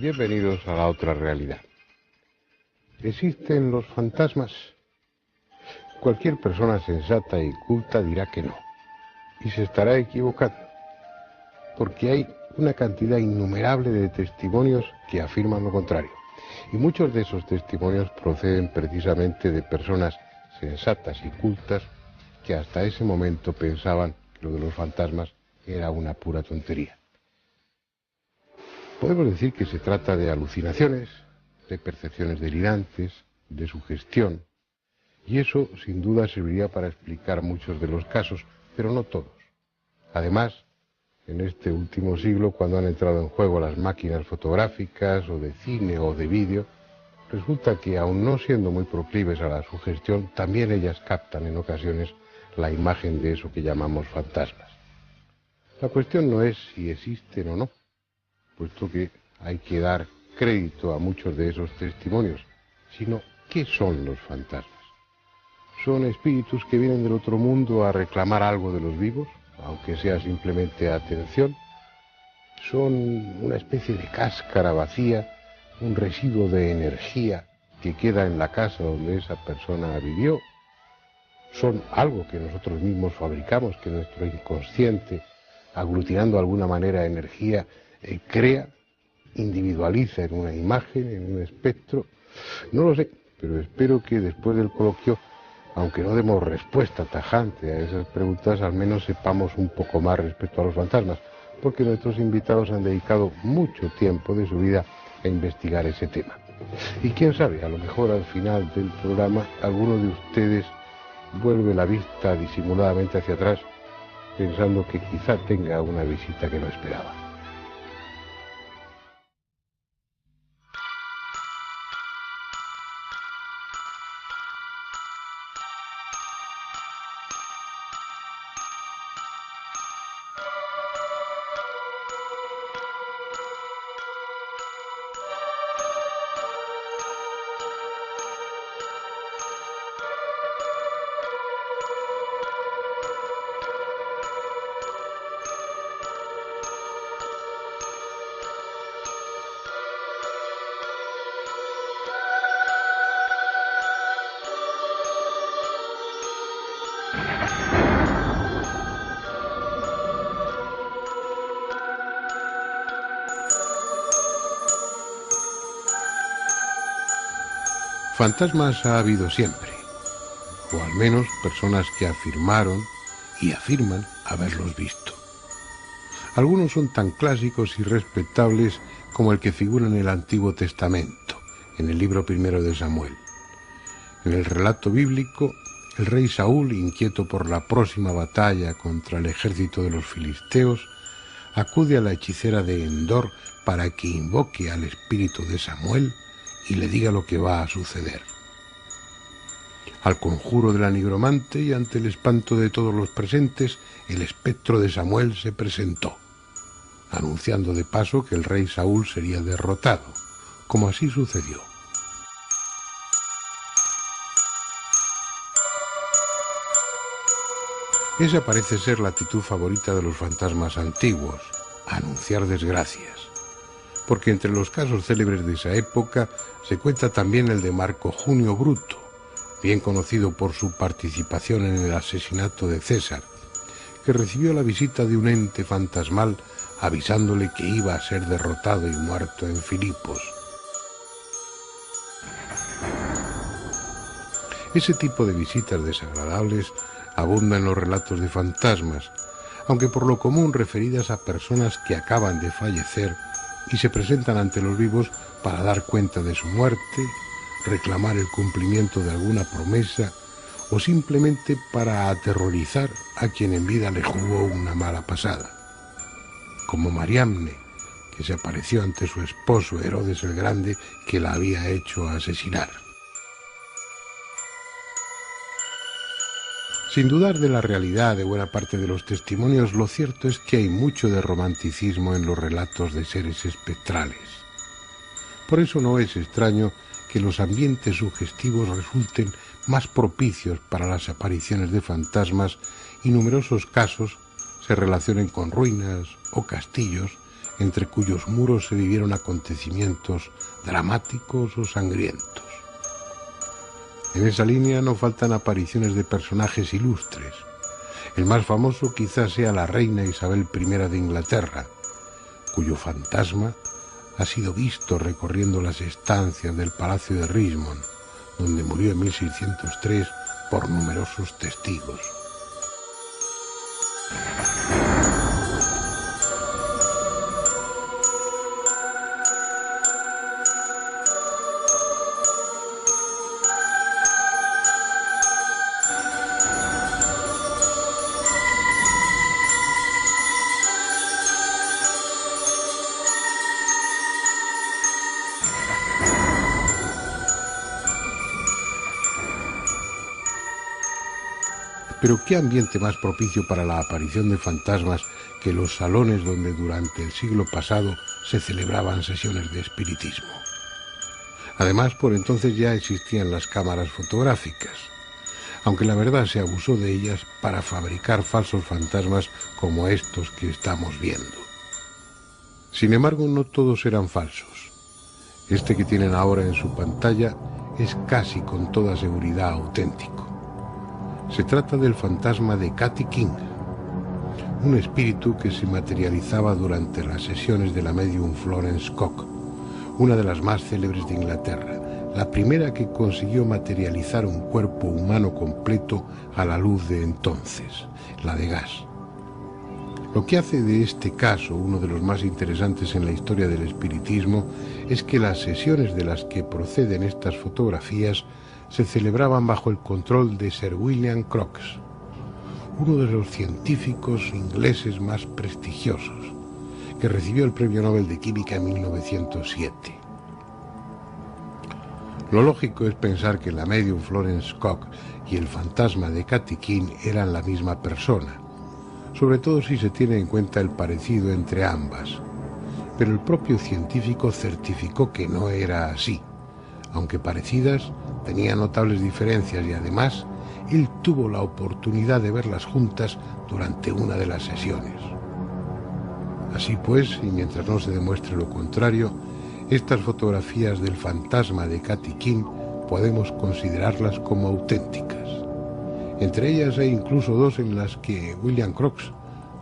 Bienvenidos a la otra realidad. ¿Existen los fantasmas? Cualquier persona sensata y culta dirá que no, y se estará equivocando, porque hay una cantidad innumerable de testimonios que afirman lo contrario, y muchos de esos testimonios proceden precisamente de personas sensatas y cultas que hasta ese momento pensaban que lo de los fantasmas era una pura tontería. Podemos decir que se trata de alucinaciones, de percepciones delirantes, de sugestión, y eso sin duda serviría para explicar muchos de los casos, pero no todos. Además, en este último siglo, cuando han entrado en juego las máquinas fotográficas o de cine o de vídeo, resulta que, aun no siendo muy proclives a la sugestión, también ellas captan en ocasiones la imagen de eso que llamamos fantasmas. La cuestión no es si existen o no, puesto que hay que dar crédito a muchos de esos testimonios, sino ¿qué son los fantasmas? ¿Son espíritus que vienen del otro mundo a reclamar algo de los vivos, aunque sea simplemente atención? ¿Son una especie de cáscara vacía, un residuo de energía que queda en la casa donde esa persona vivió? ¿Son algo que nosotros mismos fabricamos, que nuestro inconsciente, aglutinando de alguna manera energía, crea, individualiza en una imagen, en un espectro? No lo sé, pero espero que después del coloquio, aunque no demos respuesta tajante a esas preguntas, al menos sepamos un poco más respecto a los fantasmas, porque nuestros invitados han dedicado mucho tiempo de su vida a investigar ese tema. Y quién sabe, a lo mejor al final del programa alguno de ustedes vuelve la vista disimuladamente hacia atrás, pensando que quizá tenga una visita que no esperaba. Fantasmas ha habido siempre, o al menos personas que afirmaron y afirman haberlos visto. Algunos son tan clásicos y respetables como el que figura en el Antiguo Testamento, en el libro primero de Samuel. En el relato bíblico, el rey Saúl, inquieto por la próxima batalla contra el ejército de los filisteos, acude a la hechicera de Endor para que invoque al espíritu de Samuel y le diga lo que va a suceder. Al conjuro de la nigromante y ante el espanto de todos los presentes, el espectro de Samuel se presentó, anunciando de paso que el rey Saúl sería derrotado, como así sucedió. Esa parece ser la actitud favorita de los fantasmas antiguos, anunciar desgracias, porque entre los casos célebres de esa época se cuenta también el de Marco Junio Bruto, bien conocido por su participación en el asesinato de César, que recibió la visita de un ente fantasmal avisándole que iba a ser derrotado y muerto en Filipos. Ese tipo de visitas desagradables abunda en los relatos de fantasmas, aunque por lo común referidas a personas que acaban de fallecer y se presentan ante los vivos para dar cuenta de su muerte, reclamar el cumplimiento de alguna promesa o simplemente para aterrorizar a quien en vida le jugó una mala pasada. Como Mariamne, que se apareció ante su esposo Herodes el Grande, que la había hecho asesinar. Sin dudar de la realidad de buena parte de los testimonios, lo cierto es que hay mucho de romanticismo en los relatos de seres espectrales. Por eso no es extraño que los ambientes sugestivos resulten más propicios para las apariciones de fantasmas y numerosos casos se relacionen con ruinas o castillos entre cuyos muros se vivieron acontecimientos dramáticos o sangrientos. En esa línea no faltan apariciones de personajes ilustres. El más famoso quizás sea la reina Isabel I de Inglaterra, cuyo fantasma ha sido visto recorriendo las estancias del Palacio de Richmond, donde murió en 1603 por numerosos testigos. Pero ¿qué ambiente más propicio para la aparición de fantasmas que los salones donde durante el siglo pasado se celebraban sesiones de espiritismo? Además, por entonces ya existían las cámaras fotográficas, aunque la verdad se abusó de ellas para fabricar falsos fantasmas como estos que estamos viendo. Sin embargo, no todos eran falsos. Este que tienen ahora en su pantalla es casi con toda seguridad auténtico. Se trata del fantasma de Katy King, un espíritu que se materializaba durante las sesiones de la medium Florence Cock, una de las más célebres de Inglaterra, la primera que consiguió materializar un cuerpo humano completo a la luz de entonces, la de gas. Lo que hace de este caso uno de los más interesantes en la historia del espiritismo es que las sesiones de las que proceden estas fotografías se celebraban bajo el control de Sir William Crookes, uno de los científicos ingleses más prestigiosos, que recibió el Premio Nobel de Química en 1907. Lo lógico es pensar que la medium Florence Cock y el fantasma de Katy King eran la misma persona, sobre todo si se tiene en cuenta el parecido entre ambas, pero el propio científico certificó que no era así. Aunque parecidas, tenía notables diferencias y además él tuvo la oportunidad de verlas juntas durante una de las sesiones. Así pues, y mientras no se demuestre lo contrario, estas fotografías del fantasma de Katy King podemos considerarlas como auténticas. Entre ellas hay incluso dos en las que William Crookes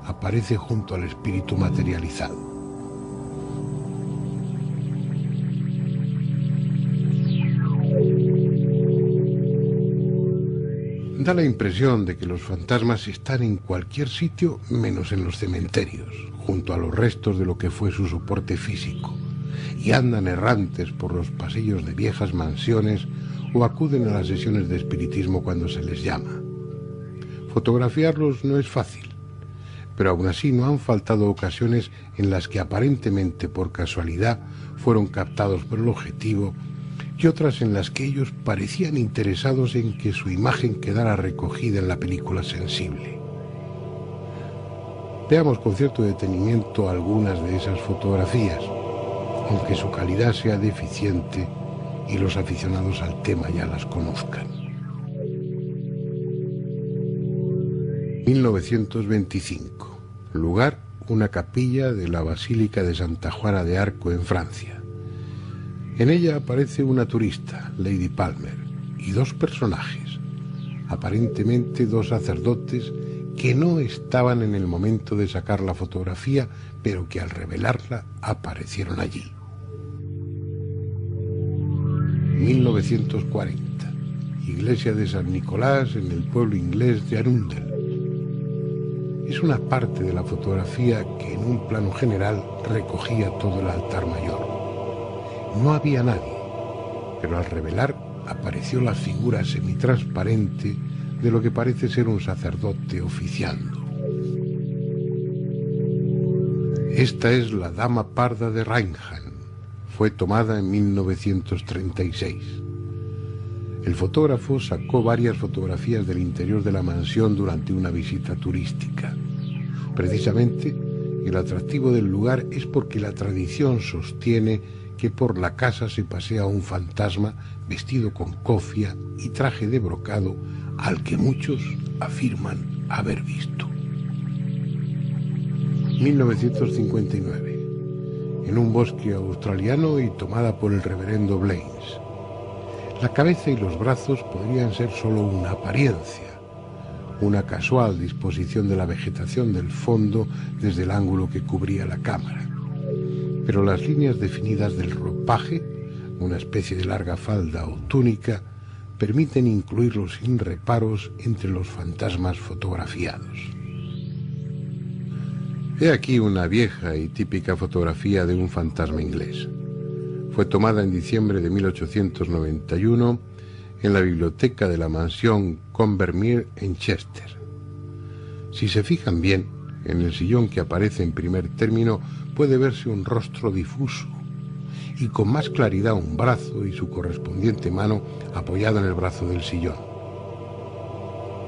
aparece junto al espíritu materializado. Da la impresión de que los fantasmas están en cualquier sitio menos en los cementerios, junto a los restos de lo que fue su soporte físico, y andan errantes por los pasillos de viejas mansiones o acuden a las sesiones de espiritismo cuando se les llama. Fotografiarlos no es fácil, pero aún así no han faltado ocasiones en las que aparentemente por casualidad fueron captados por el objetivo y otras en las que ellos parecían interesados en que su imagen quedara recogida en la película sensible. Veamos con cierto detenimiento algunas de esas fotografías, aunque su calidad sea deficiente y los aficionados al tema ya las conozcan. 1925. Lugar: una capilla de la Basílica de Santa Juana de Arco en Francia. En ella aparece una turista, Lady Palmer, y dos personajes, aparentemente dos sacerdotes que no estaban en el momento de sacar la fotografía, pero que al revelarla aparecieron allí. 1940. Iglesia de San Nicolás en el pueblo inglés de Arundel. Es una parte de la fotografía que en un plano general recogía todo el altar mayor. No había nadie, pero al revelar apareció la figura semitransparente de lo que parece ser un sacerdote oficiando. Esta es la Dama Parda de Rainham. Fue tomada en 1936. El fotógrafo sacó varias fotografías del interior de la mansión durante una visita turística. Precisamente, el atractivo del lugar es porque la tradición sostiene que por la casa se pasea un fantasma vestido con cofia y traje de brocado al que muchos afirman haber visto. 1959. en un bosque australiano y tomada por el reverendo Blaines. La cabeza y los brazos podrían ser solo una apariencia, una casual disposición de la vegetación del fondo desde el ángulo que cubría la cámara. Pero las líneas definidas del ropaje, una especie de larga falda o túnica, permiten incluirlos sin reparos entre los fantasmas fotografiados. He aquí una vieja y típica fotografía de un fantasma inglés. Fue tomada en diciembre de 1891 en la biblioteca de la mansión Combermere en Chester. Si se fijan bien, en el sillón que aparece en primer término puede verse un rostro difuso y con más claridad un brazo y su correspondiente mano apoyado en el brazo del sillón.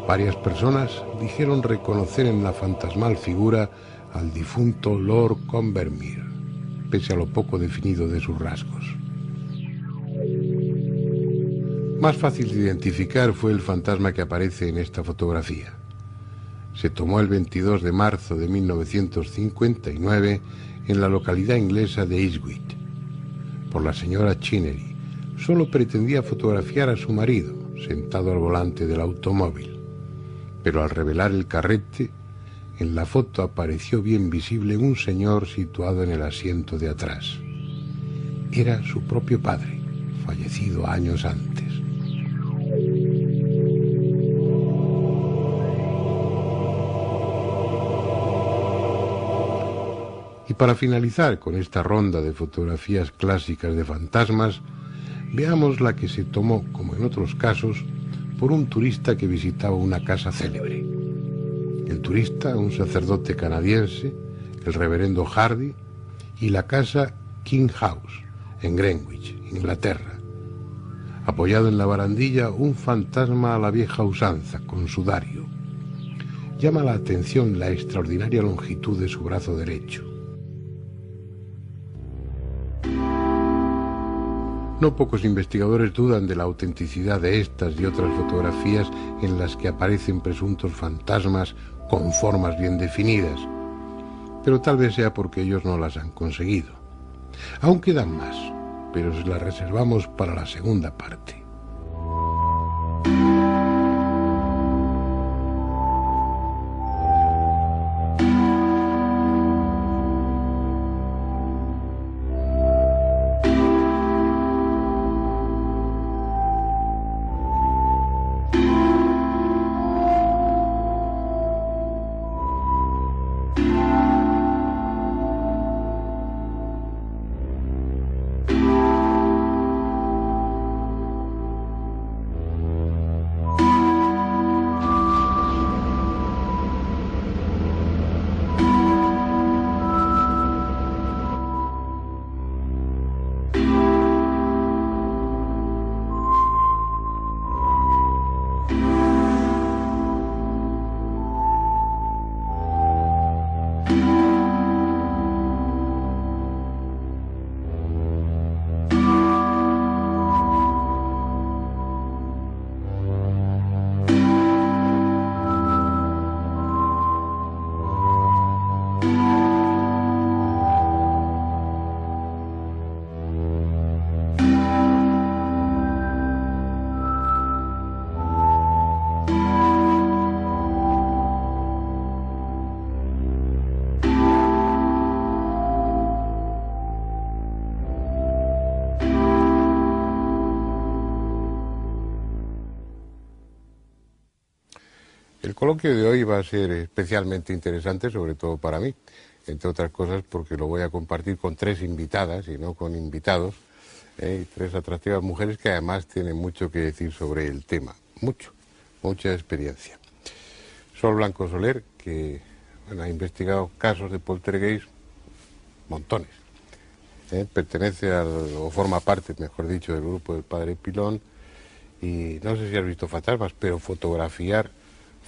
Varias personas dijeron reconocer en la fantasmal figura al difunto Lord Combermere, pese a lo poco definido de sus rasgos. Más fácil de identificar fue el fantasma que aparece en esta fotografía. Se tomó el 22 de marzo de 1959 en la localidad inglesa de Eastwich, por la señora Chinnery. Solo pretendía fotografiar a su marido, sentado al volante del automóvil. Pero al revelar el carrete, en la foto apareció bien visible un señor situado en el asiento de atrás. Era su propio padre, fallecido años antes. Y para finalizar con esta ronda de fotografías clásicas de fantasmas, veamos la que se tomó, como en otros casos, por un turista que visitaba una casa célebre. El turista, un sacerdote canadiense, el reverendo Hardy, y la casa King House, en Greenwich, Inglaterra. Apoyado en la barandilla, un fantasma a la vieja usanza, con sudario. Llama la atención la extraordinaria longitud de su brazo derecho. No pocos investigadores dudan de la autenticidad de estas y otras fotografías en las que aparecen presuntos fantasmas con formas bien definidas, pero tal vez sea porque ellos no las han conseguido. Aún quedan más, pero se las reservamos para la segunda parte. El coloquio de hoy va a ser especialmente interesante, sobre todo para mí, entre otras cosas porque lo voy a compartir con tres invitadas y no con invitados, tres atractivas mujeres que además tienen mucho que decir sobre el tema, mucha experiencia. Sol Blanco Soler, que ha investigado casos de poltergeist, montones. Pertenece o forma parte, mejor dicho, del grupo del Padre Pilón, y no sé si has visto fantasmas, pero fotografiar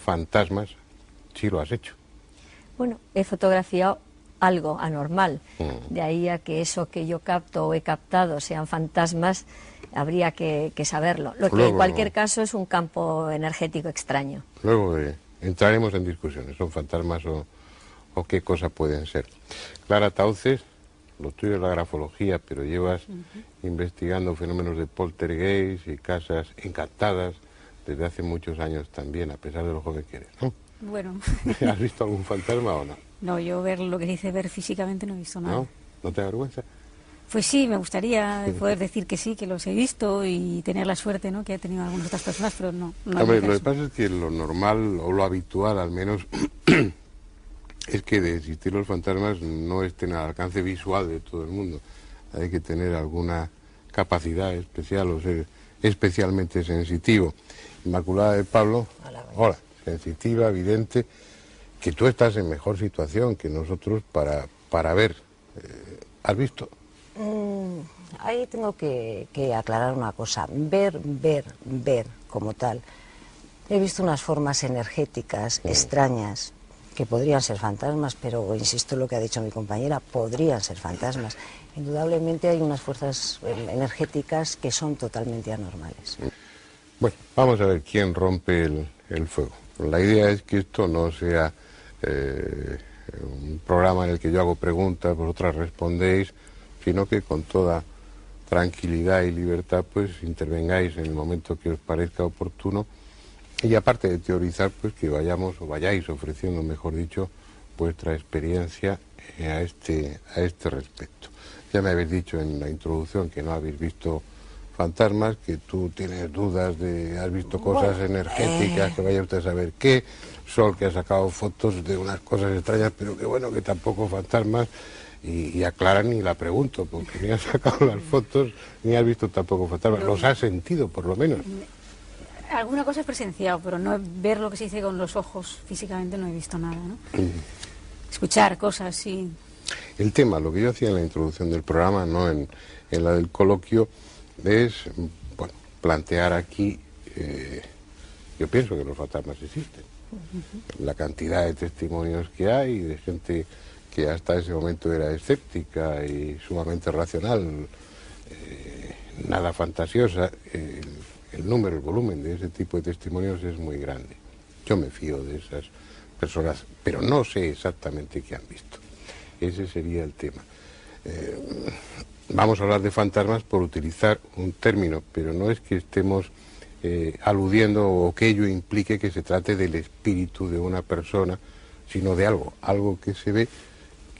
fantasmas sí lo has hecho. Bueno, he fotografiado algo anormal, de ahí a que eso que yo capto o he captado sean fantasmas, habría que saberlo. Lo que en cualquier caso es un campo energético extraño. Luego entraremos en discusiones, ¿son fantasmas o qué cosa pueden ser? Clara Tauces, lo tuyo es la grafología, pero llevas investigando fenómenos de poltergeist y casas encantadas desde hace muchos años también, a pesar de lo joven que eres, ¿no? Bueno. ¿Has visto algún fantasma o no? No, yo ver lo que dice ver físicamente no he visto nada. ¿No? ¿No te da vergüenza? Pues sí, me gustaría poder decir que sí, que los he visto y tener la suerte, ¿no?, que he tenido algunas otras personas, pero no. Hombre, lo que pasa es que lo normal, o lo habitual al menos, es que de existir los fantasmas no estén al alcance visual de todo el mundo. Hay que tener alguna capacidad especial o ser especialmente sensitivo. Inmaculada de Pablo, hola, sensitiva, evidente, que tú estás en mejor situación que nosotros para ver. ¿Has visto? Ahí tengo que aclarar una cosa. Ver como tal. He visto unas formas energéticas extrañas que podrían ser fantasmas, pero insisto en lo que ha dicho mi compañera, podrían ser fantasmas. Indudablemente hay unas fuerzas energéticas que son totalmente anormales. Bueno, vamos a ver quién rompe el fuego. La idea es que esto no sea un programa en el que yo hago preguntas, vosotras respondéis, sino que con toda tranquilidad y libertad pues intervengáis en el momento que os parezca oportuno, y aparte de teorizar, pues que vayáis ofreciendo, mejor dicho, vuestra experiencia a este respecto. Ya me habéis dicho en la introducción que no habéis visto fantasmas, que tú tienes dudas de, has visto cosas energéticas, que vaya usted a saber qué, Sol que ha sacado fotos de unas cosas extrañas, pero que bueno, que tampoco fantasmas. Y aclara, ni la pregunto, porque ni has sacado las fotos, ni has visto tampoco fantasmas. Los has sentido, por lo menos. Alguna cosa he presenciado, pero no ver lo que se dice con los ojos físicamente no he visto nada, ¿no? Escuchar cosas, sí. El tema, lo que yo hacía en la introducción del programa, no en la del coloquio, es bueno, plantear aquí, yo pienso que los fantasmas existen. La cantidad de testimonios que hay, de gente que hasta ese momento era escéptica y sumamente racional, nada fantasiosa, el número, el volumen de ese tipo de testimonios es muy grande. Yo me fío de esas personas, pero no sé exactamente qué han visto. Ese sería el tema. Vamos a hablar de fantasmas por utilizar un término, pero no es que estemos aludiendo o que ello implique que se trate del espíritu de una persona, sino de algo que se ve,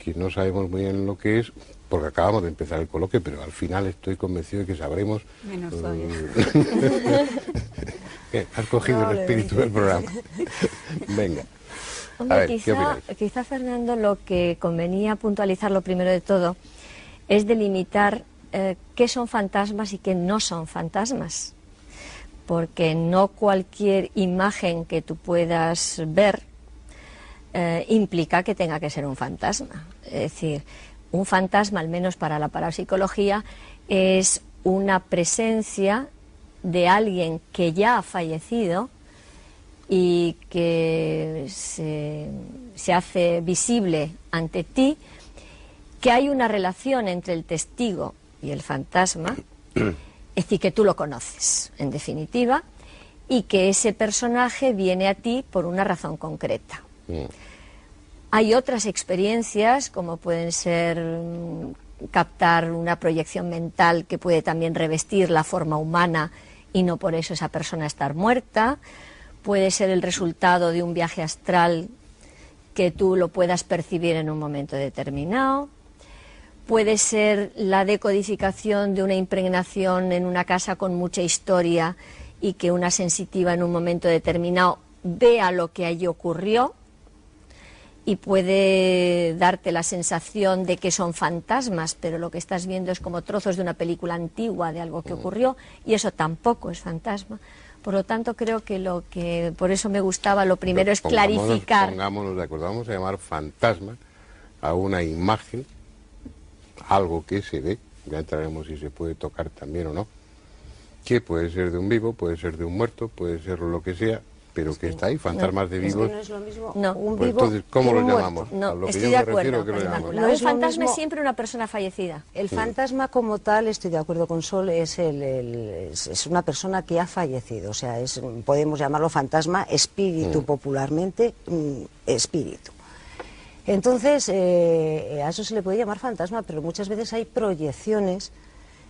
que no sabemos muy bien lo que es, porque acabamos de empezar el coloquio, pero al final estoy convencido de que sabremos. Menos todavía. Has cogido el espíritu del programa. Venga. Hombre, A ver, quizá, Fernando, lo que convenía puntualizar lo primero de todo es delimitar qué son fantasmas y qué no son fantasmas. Porque no cualquier imagen que tú puedas ver implica que tenga que ser un fantasma. Es decir, un fantasma, al menos para la parapsicología, es una presencia de alguien que ya ha fallecido y que se hace visible ante ti, que hay una relación entre el testigo y el fantasma, es decir, que tú lo conoces, en definitiva, y que ese personaje viene a ti por una razón concreta. Hay otras experiencias, como pueden ser captar una proyección mental que puede también revestir la forma humana y no por eso esa persona estar muerta. Puede ser el resultado de un viaje astral que tú lo puedas percibir en un momento determinado. Puede ser la decodificación de una impregnación en una casa con mucha historia y que una sensitiva en un momento determinado vea lo que allí ocurrió y puede darte la sensación de que son fantasmas, pero lo que estás viendo es como trozos de una película antigua de algo que ocurrió y eso tampoco es fantasma. Por lo tanto, creo que por eso me gustaba, lo primero es clarificar. Pongámonos de acuerdo, vamos a llamar fantasma a una imagen, algo que se ve, ya entraremos si se puede tocar también o no, que puede ser de un vivo, puede ser de un muerto, puede ser lo que sea, pero que está ahí, fantasmas de vivos. No es lo mismo No, un Pues vivo entonces, ¿cómo que lo un llamamos? muerto. No, A lo que estoy yo de me acuerdo refiero, ¿qué lo con llamamos? Inmaculada. No Un es lo fantasma es mismo. siempre una persona fallecida. El fantasma como tal, estoy de acuerdo con Sol, es una persona que ha fallecido. O sea, podemos llamarlo fantasma, espíritu popularmente, espíritu. Entonces, a eso se le puede llamar fantasma, pero muchas veces hay proyecciones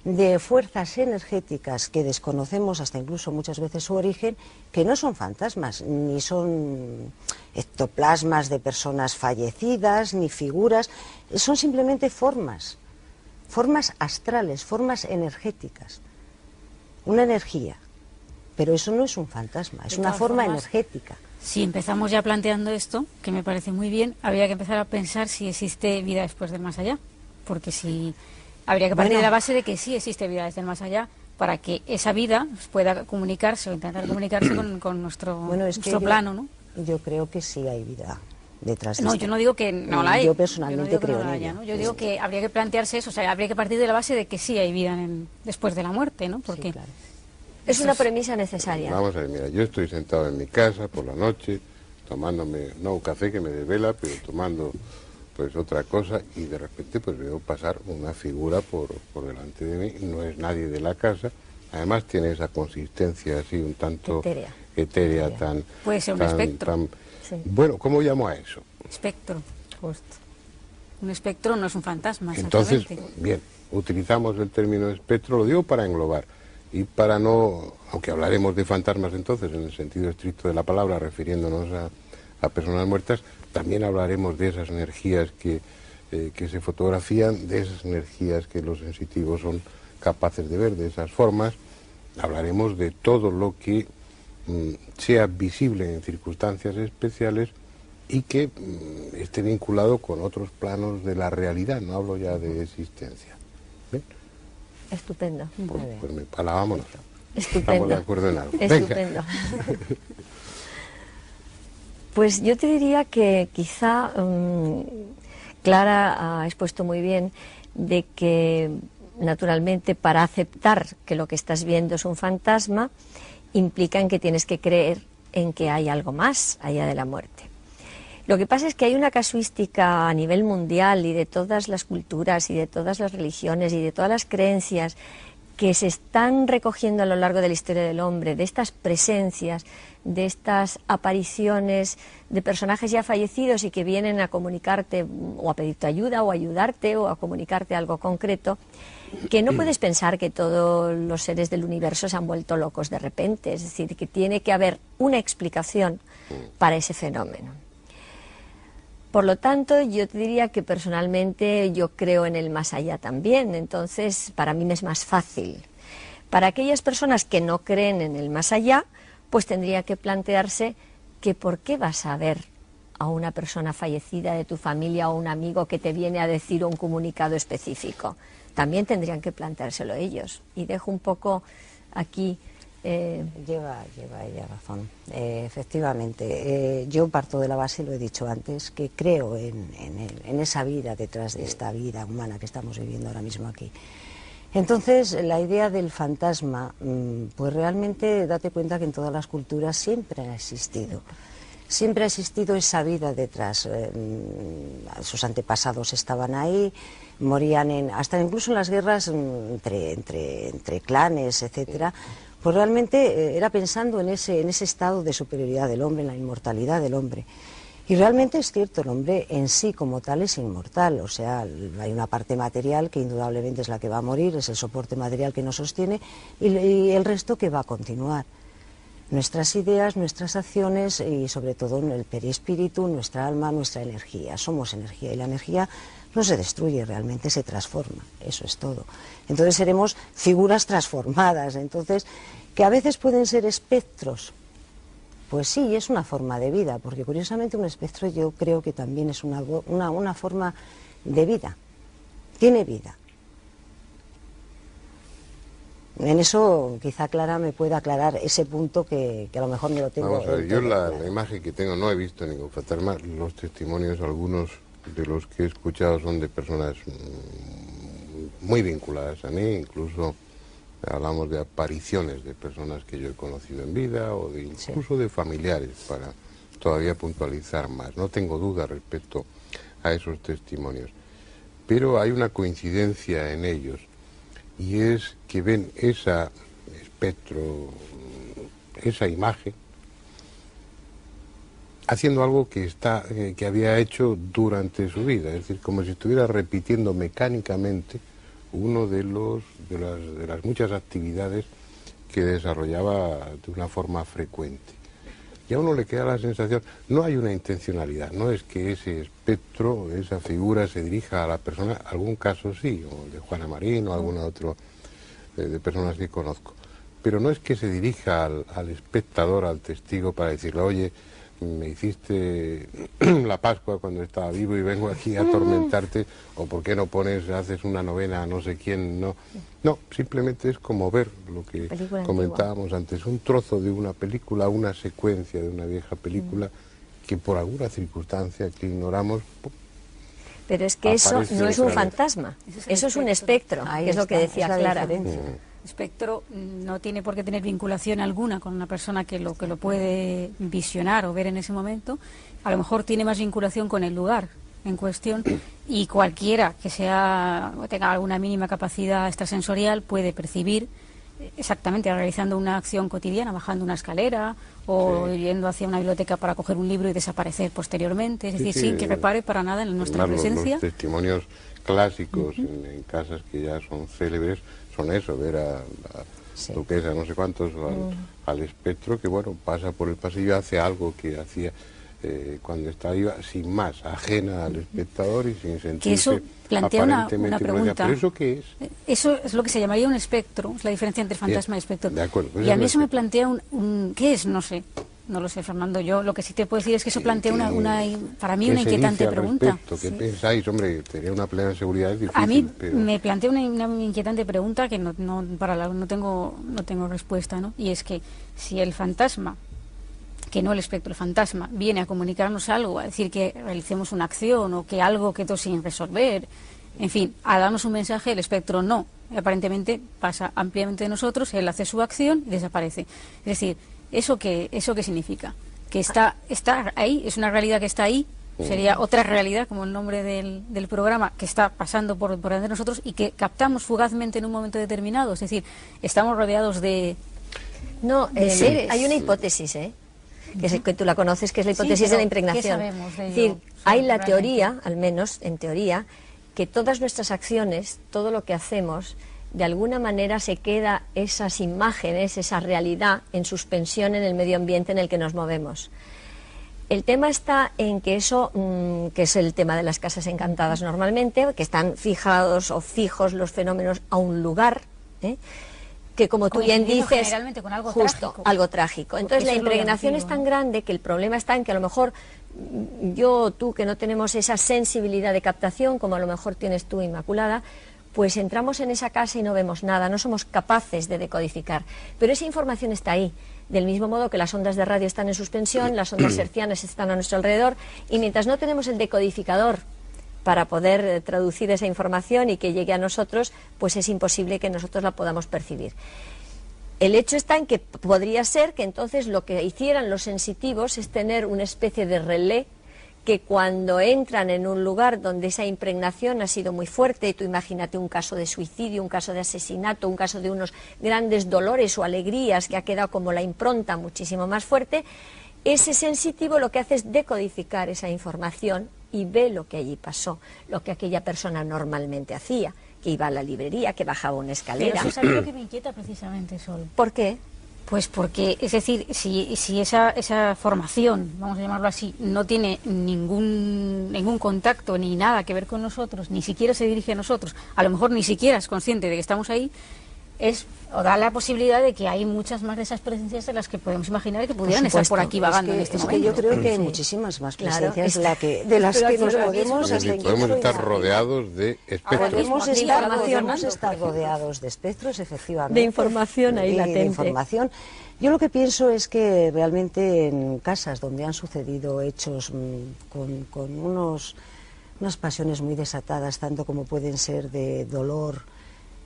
de fuerzas energéticas que desconocemos hasta incluso muchas veces su origen, que no son fantasmas, ni son ectoplasmas de personas fallecidas, ni figuras, son simplemente formas astrales, formas energéticas, una energía, pero eso no es un fantasma, es una forma energética. Si empezamos ya planteando esto, que me parece muy bien, habría que empezar a pensar si existe vida después del más allá, porque si habría que partir de la base de que sí existe vida desde el más allá, para que esa vida pueda comunicarse o intentar comunicarse con nuestro plano, ¿no? Yo creo que sí hay vida detrás de No, yo no digo que no la hay. Yo personalmente creo en ella. ¿no? Yo digo que habría que plantearse eso, o sea, habría que partir de la base de que sí hay vida después de la muerte, ¿no? Porque sí, claro. Es una premisa necesaria. Vamos a ver, mira, yo estoy sentado en mi casa por la noche, tomándome, no un café que me desvela, pero tomando pues otra cosa, y de repente pues veo pasar una figura por delante de mí, no es nadie de la casa, además tiene esa consistencia así un tanto etérea tan... Puede ser un espectro. Sí. Bueno, ¿cómo llamo a eso? Espectro, justo. Un espectro no es un fantasma, Entonces, exactamente. bien, utilizamos el término espectro, lo digo para englobar, y para no, aunque hablaremos de fantasmas entonces, en el sentido estricto de la palabra, refiriéndonos a personas muertas, también hablaremos de esas energías que se fotografían, de esas energías que los sensitivos son capaces de ver, de esas formas. Hablaremos de todo lo que sea visible en circunstancias especiales y que esté vinculado con otros planos de la realidad, no hablo ya de existencia. ¿Ven? Estupendo. Pues vámonos. Estupendo. Estamos de acuerdo en algo. Estupendo. Pues yo te diría que quizá Clara ha expuesto muy bien de que naturalmente para aceptar que lo que estás viendo es un fantasma implica en que tienes que creer en que hay algo más allá de la muerte. Lo que pasa es que hay una casuística a nivel mundial y de todas las culturas y de todas las religiones y de todas las creencias que se están recogiendo a lo largo de la historia del hombre, de estas presencias, de estas apariciones de personajes ya fallecidos y que vienen a comunicarte o a pedirte ayuda o a ayudarte o a comunicarte algo concreto, que no puedes pensar que todos los seres del universo se han vuelto locos de repente, es decir, que tiene que haber una explicación para ese fenómeno. Por lo tanto, yo te diría que personalmente yo creo en el más allá también, entonces para mí me es más fácil. Para aquellas personas que no creen en el más allá, pues tendría que plantearse que por qué vas a ver a una persona fallecida de tu familia o un amigo que te viene a decir un comunicado específico. También tendrían que planteárselo ellos. Y dejo un poco aquí... Lleva ella razón. Efectivamente, yo parto de la base, lo he dicho antes, que creo en esa vida detrás de esta vida humana que estamos viviendo ahora mismo aquí. Entonces, la idea del fantasma, pues realmente date cuenta que en todas las culturas siempre ha existido. Siempre ha existido esa vida detrás. Sus antepasados estaban ahí, morían hasta incluso en las guerras entre clanes, etcétera. Pues realmente era pensando en ese estado de superioridad del hombre, en la inmortalidad del hombre. Y realmente es cierto, el hombre en sí como tal es inmortal, o sea, hay una parte material que indudablemente es la que va a morir, es el soporte material que nos sostiene, y el resto que va a continuar. Nuestras ideas, nuestras acciones y sobre todo el perispíritu, nuestra alma, nuestra energía. Somos energía y la energía no se destruye, realmente se transforma, eso es todo. Entonces seremos figuras transformadas, entonces que a veces pueden ser espectros. Pues sí, es una forma de vida, porque curiosamente un espectro yo creo que también es una forma de vida, tiene vida. En eso quizá Clara me pueda aclarar ese punto que a lo mejor no lo tengo. Vamos a ver, yo la imagen que tengo, no he visto ningún fantasma, los testimonios, algunos de los que he escuchado son de personas muy vinculadas a mí, incluso hablamos de apariciones de personas que yo he conocido en vida o incluso de familiares, para todavía puntualizar más. No tengo duda respecto a esos testimonios, pero hay una coincidencia en ellos y es que ven ese espectro, esa imagen haciendo algo que había hecho durante su vida, es decir, como si estuviera repitiendo mecánicamente uno de las muchas actividades que desarrollaba de una forma frecuente. Y a uno le queda la sensación, no hay una intencionalidad, no es que ese espectro, esa figura se dirija a la persona, algún caso sí, o de Juana Marín o alguna otra de personas que conozco, pero no es que se dirija al espectador, al testigo, para decirle, oye, me hiciste la Pascua cuando estaba vivo y vengo aquí a atormentarte, o por qué no haces una novena a no sé quién, no. No, simplemente es como ver lo que comentábamos antes, un trozo de una película, una secuencia de una vieja película que por alguna circunstancia que ignoramos... Pero es que eso no es un fantasma, eso es un espectro, que es lo que decía Clara. Espectro no tiene por qué tener vinculación alguna con una persona que lo puede visionar o ver en ese momento. A lo mejor tiene más vinculación con el lugar en cuestión, y cualquiera que tenga alguna mínima capacidad extrasensorial puede percibir exactamente realizando una acción cotidiana, bajando una escalera o yendo hacia una biblioteca para coger un libro y desaparecer posteriormente, es decir, sin que repare para nada en nuestra presencia. Los testimonios clásicos en casas que ya son célebres son eso, ver a la duquesa no sé cuántos, al espectro que bueno, pasa por el pasillo, hace algo que hacía cuando estaba viva, sin más, ajena al espectador y sin sentirse que eso plantea una pregunta. ¿Pero eso qué es? Eso es lo que se llamaría un espectro, es la diferencia entre fantasma y espectro. De acuerdo, pues y a mí eso me plantea ¿qué es? No sé. No lo sé, Fernando. Yo lo que sí te puedo decir es que eso plantea para mí una inquietante pregunta. ¿Qué pensáis? Hombre, tener una plena seguridad es difícil. A mí me plantea una inquietante pregunta que no tengo respuesta, ¿no? Y es que si el fantasma, que no el espectro, el fantasma, viene a comunicarnos algo, a decir que realicemos una acción o que algo quedó sin resolver, en fin, a darnos un mensaje, el espectro no. Aparentemente pasa ampliamente de nosotros, él hace su acción y desaparece. Es decir, ¿Eso qué significa? Que está ahí, es una realidad que está ahí, sería otra realidad, como el nombre del programa, que está pasando por delante de nosotros y que captamos fugazmente en un momento determinado. Es decir, estamos rodeados de seres. Hay una hipótesis, que tú la conoces, que es la hipótesis de la impregnación. ¿Qué sabemos de ello? Es decir, hay la teoría, al menos en teoría, que todas nuestras acciones, todo lo que hacemos, de alguna manera se queda esas imágenes, esa realidad en suspensión en el medio ambiente en el que nos movemos. El tema está en que eso, que es el tema de las casas encantadas normalmente, que están fijados o fijos los fenómenos a un lugar, que como tú bien dices, con algo justo, trágico. Algo trágico. Entonces la impregnación es tan grande que el problema está en que a lo mejor tú que no tenemos esa sensibilidad de captación, como a lo mejor tienes tú, Inmaculada, pues entramos en esa casa y no vemos nada, no somos capaces de decodificar. Pero esa información está ahí, del mismo modo que las ondas de radio están en suspensión, las ondas hertzianas están a nuestro alrededor, y mientras no tenemos el decodificador para poder traducir esa información y que llegue a nosotros, pues es imposible que nosotros la podamos percibir. El hecho está en que podría ser que entonces lo que hicieran los sensitivos es tener una especie de relé que cuando entran en un lugar donde esa impregnación ha sido muy fuerte, tú imagínate un caso de suicidio, un caso de asesinato, un caso de unos grandes dolores o alegrías que ha quedado como la impronta muchísimo más fuerte, ese sensitivo lo que hace es decodificar esa información y ve lo que allí pasó, lo que aquella persona normalmente hacía, que iba a la librería, que bajaba una escalera. Pero eso es algo que me inquieta precisamente, Sol. ¿Por qué? Pues porque, es decir, si esa formación, vamos a llamarlo así, no tiene ningún contacto ni nada que ver con nosotros, ni siquiera se dirige a nosotros, a lo mejor ni siquiera es consciente de que estamos ahí, da la posibilidad de que hay muchas más de esas presencias de las que podemos imaginar que pudieran estar por aquí vagando en este momento. Yo creo que hay muchísimas más presencias de las que nos podemos estar rodeados de espectros. Podemos estar rodeados de espectros, efectivamente. De información ahí latente. De información. Yo lo que pienso es que realmente en casas donde han sucedido hechos con unas pasiones muy desatadas, tanto como pueden ser de dolor,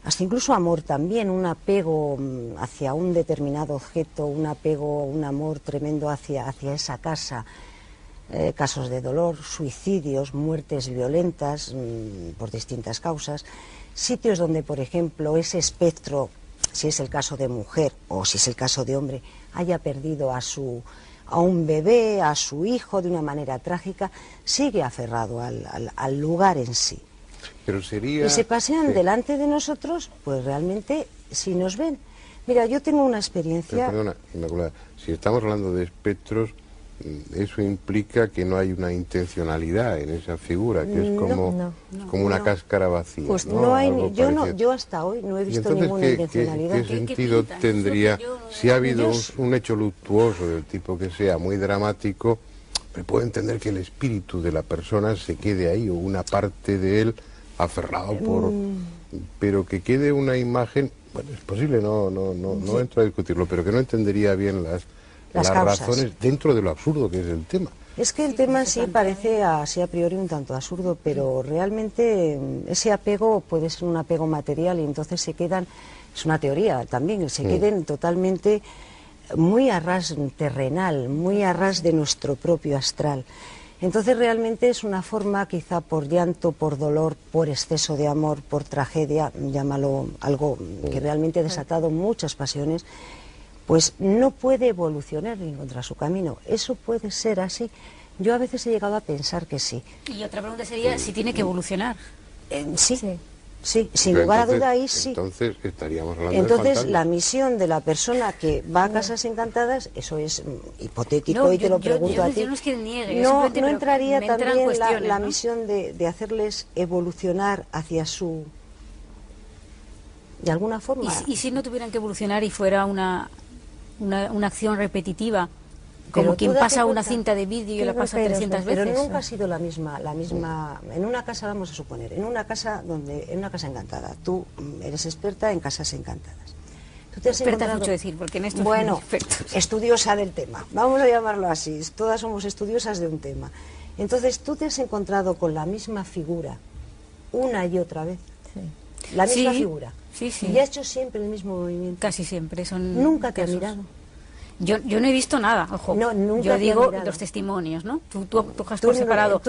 hasta incluso amor también, un apego hacia un determinado objeto, un apego, un amor tremendo hacia esa casa, casos de dolor, suicidios, muertes violentas por distintas causas, sitios donde, por ejemplo, ese espectro, si es el caso de mujer o si es el caso de hombre, haya perdido a su a un bebé, a su hijo de una manera trágica, sigue aferrado al lugar en sí. Pero sería... Y se pasean sí. delante de nosotros, pues realmente, si nos ven. Mira, yo tengo una experiencia... Pero perdona, Inmaculada, si estamos hablando de espectros, eso implica que no hay una intencionalidad en esa figura, que es como una cáscara vacía. Pues ¿no? no hay, Algo yo hasta hoy no he ¿Y visto entonces ninguna intencionalidad. ¿qué sentido tendría si ha habido un hecho luctuoso del tipo que sea muy dramático? Me puedo entender que el espíritu de la persona se quede ahí o una parte de él aferrado por... Pero que quede una imagen, bueno, es posible, no entro a discutirlo, pero que no entendería bien las razones dentro de lo absurdo que es el tema. Es que el tema sí parece así a priori un tanto absurdo, pero realmente ese apego puede ser un apego material y entonces se quedan, es una teoría también, se queden totalmente muy a ras terrenal, muy a ras de nuestro propio astral. Entonces realmente es una forma, quizá por llanto, por dolor, por exceso de amor, por tragedia, llámalo algo que realmente ha desatado muchas pasiones, pues no puede evolucionar ni encontrar su camino. Eso puede ser así. Yo a veces he llegado a pensar que sí. Y otra pregunta sería si tiene que evolucionar. Sí, sin lugar a duda ahí sí. Entonces estaríamos hablando Entonces de fantasmas. la misión de la persona que va a Casas Encantadas, eso es hipotético y te lo pregunto a ti. Yo no es que niegue, no entraría también la ¿no? misión de hacerles evolucionar hacia su... de alguna forma. ¿Y si no tuvieran que evolucionar y fuera una acción repetitiva? Como quien pasa una cinta de vídeo y la pasa 300 veces. Pero nunca ha sido la misma. En una casa, vamos a suponer, en una casa encantada. Tú eres experta en Casas Encantadas. Tú te has experta mucho decir, porque en esto bueno, estudiosa del tema. Vamos a llamarlo así. Todas somos estudiosas de un tema. Entonces, tú te has encontrado con la misma figura una y otra vez. Sí. La misma figura. Sí, sí. Y ha hecho siempre el mismo movimiento. Casi siempre. Nunca te ha mirado. Yo no he visto nada, ojo. No, nunca yo digo los testimonios, ¿no? Tú coges por separado,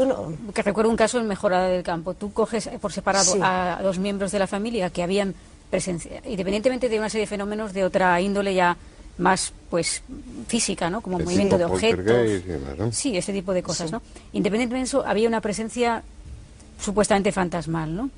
que recuerdo un caso en Mejorada del Campo, tú coges por separado a dos miembros de la familia que habían presencia, independientemente de una serie de fenómenos de otra índole ya más, pues, física, ¿no? Como movimiento de objetos. Y demás, ¿no? Sí, ese tipo de cosas, ¿no? Independientemente de eso, había una presencia supuestamente fantasmal, ¿no?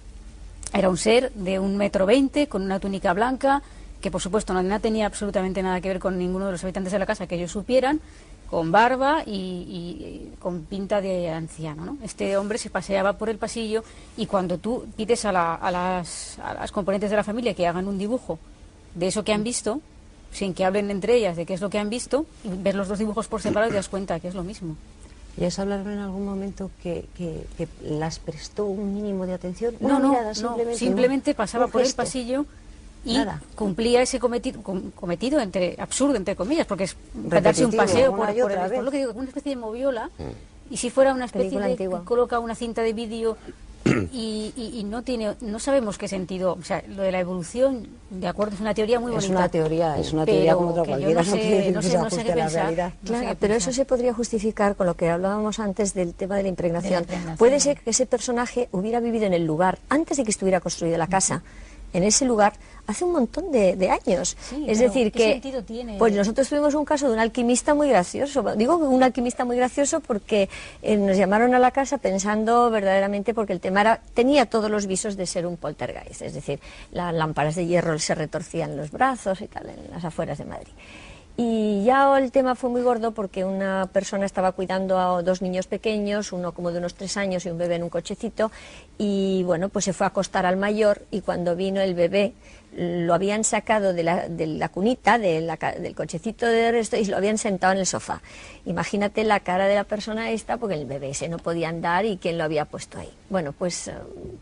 Era un ser de 1,20 m con una túnica blanca, que por supuesto no tenía absolutamente nada que ver con ninguno de los habitantes de la casa que ellos supieran, con barba y con pinta de anciano, ¿no? Este hombre se paseaba por el pasillo y cuando tú pides a las componentes de la familia que hagan un dibujo de eso que han visto, sin que hablen entre ellas de qué es lo que han visto, y ver los dos dibujos por separado y te das cuenta que es lo mismo. ¿Y has hablado en algún momento que las prestó un mínimo de atención? No, simplemente pasaba por el pasillo y cumplía ese cometido absurdo entre comillas, porque es darse un paseo por lo que digo, una especie de moviola, y si fuera una especie de que coloca una cinta de vídeo y no sabemos qué sentido, o sea, lo de la evolución, de acuerdo, es una teoría muy bonita. Es una teoría como otra cualquiera, no sé qué pensar. Claro, pero eso se podría justificar con lo que hablábamos antes del tema de la impregnación. Puede ser que ese personaje hubiera vivido en el lugar antes de que estuviera construida la casa, en ese lugar, hace un montón de años. Sí, es decir, ¿qué sentido tiene? Pues nosotros tuvimos un caso de un alquimista muy gracioso. Digo un alquimista muy gracioso porque nos llamaron a la casa pensando verdaderamente, porque el tema tenía todos los visos de ser un poltergeist. Es decir, las lámparas de hierro se retorcían los brazos y tal, en las afueras de Madrid. Y ya el tema fue muy gordo porque una persona estaba cuidando a dos niños pequeños, uno como de unos 3 años y un bebé en un cochecito, y bueno, pues se fue a acostar al mayor y cuando vino el bebé lo habían sacado de la cunita, del cochecito de resto y lo habían sentado en el sofá. Imagínate la cara de la persona esta, porque el bebé ese no podía andar y quién lo había puesto ahí. Bueno, pues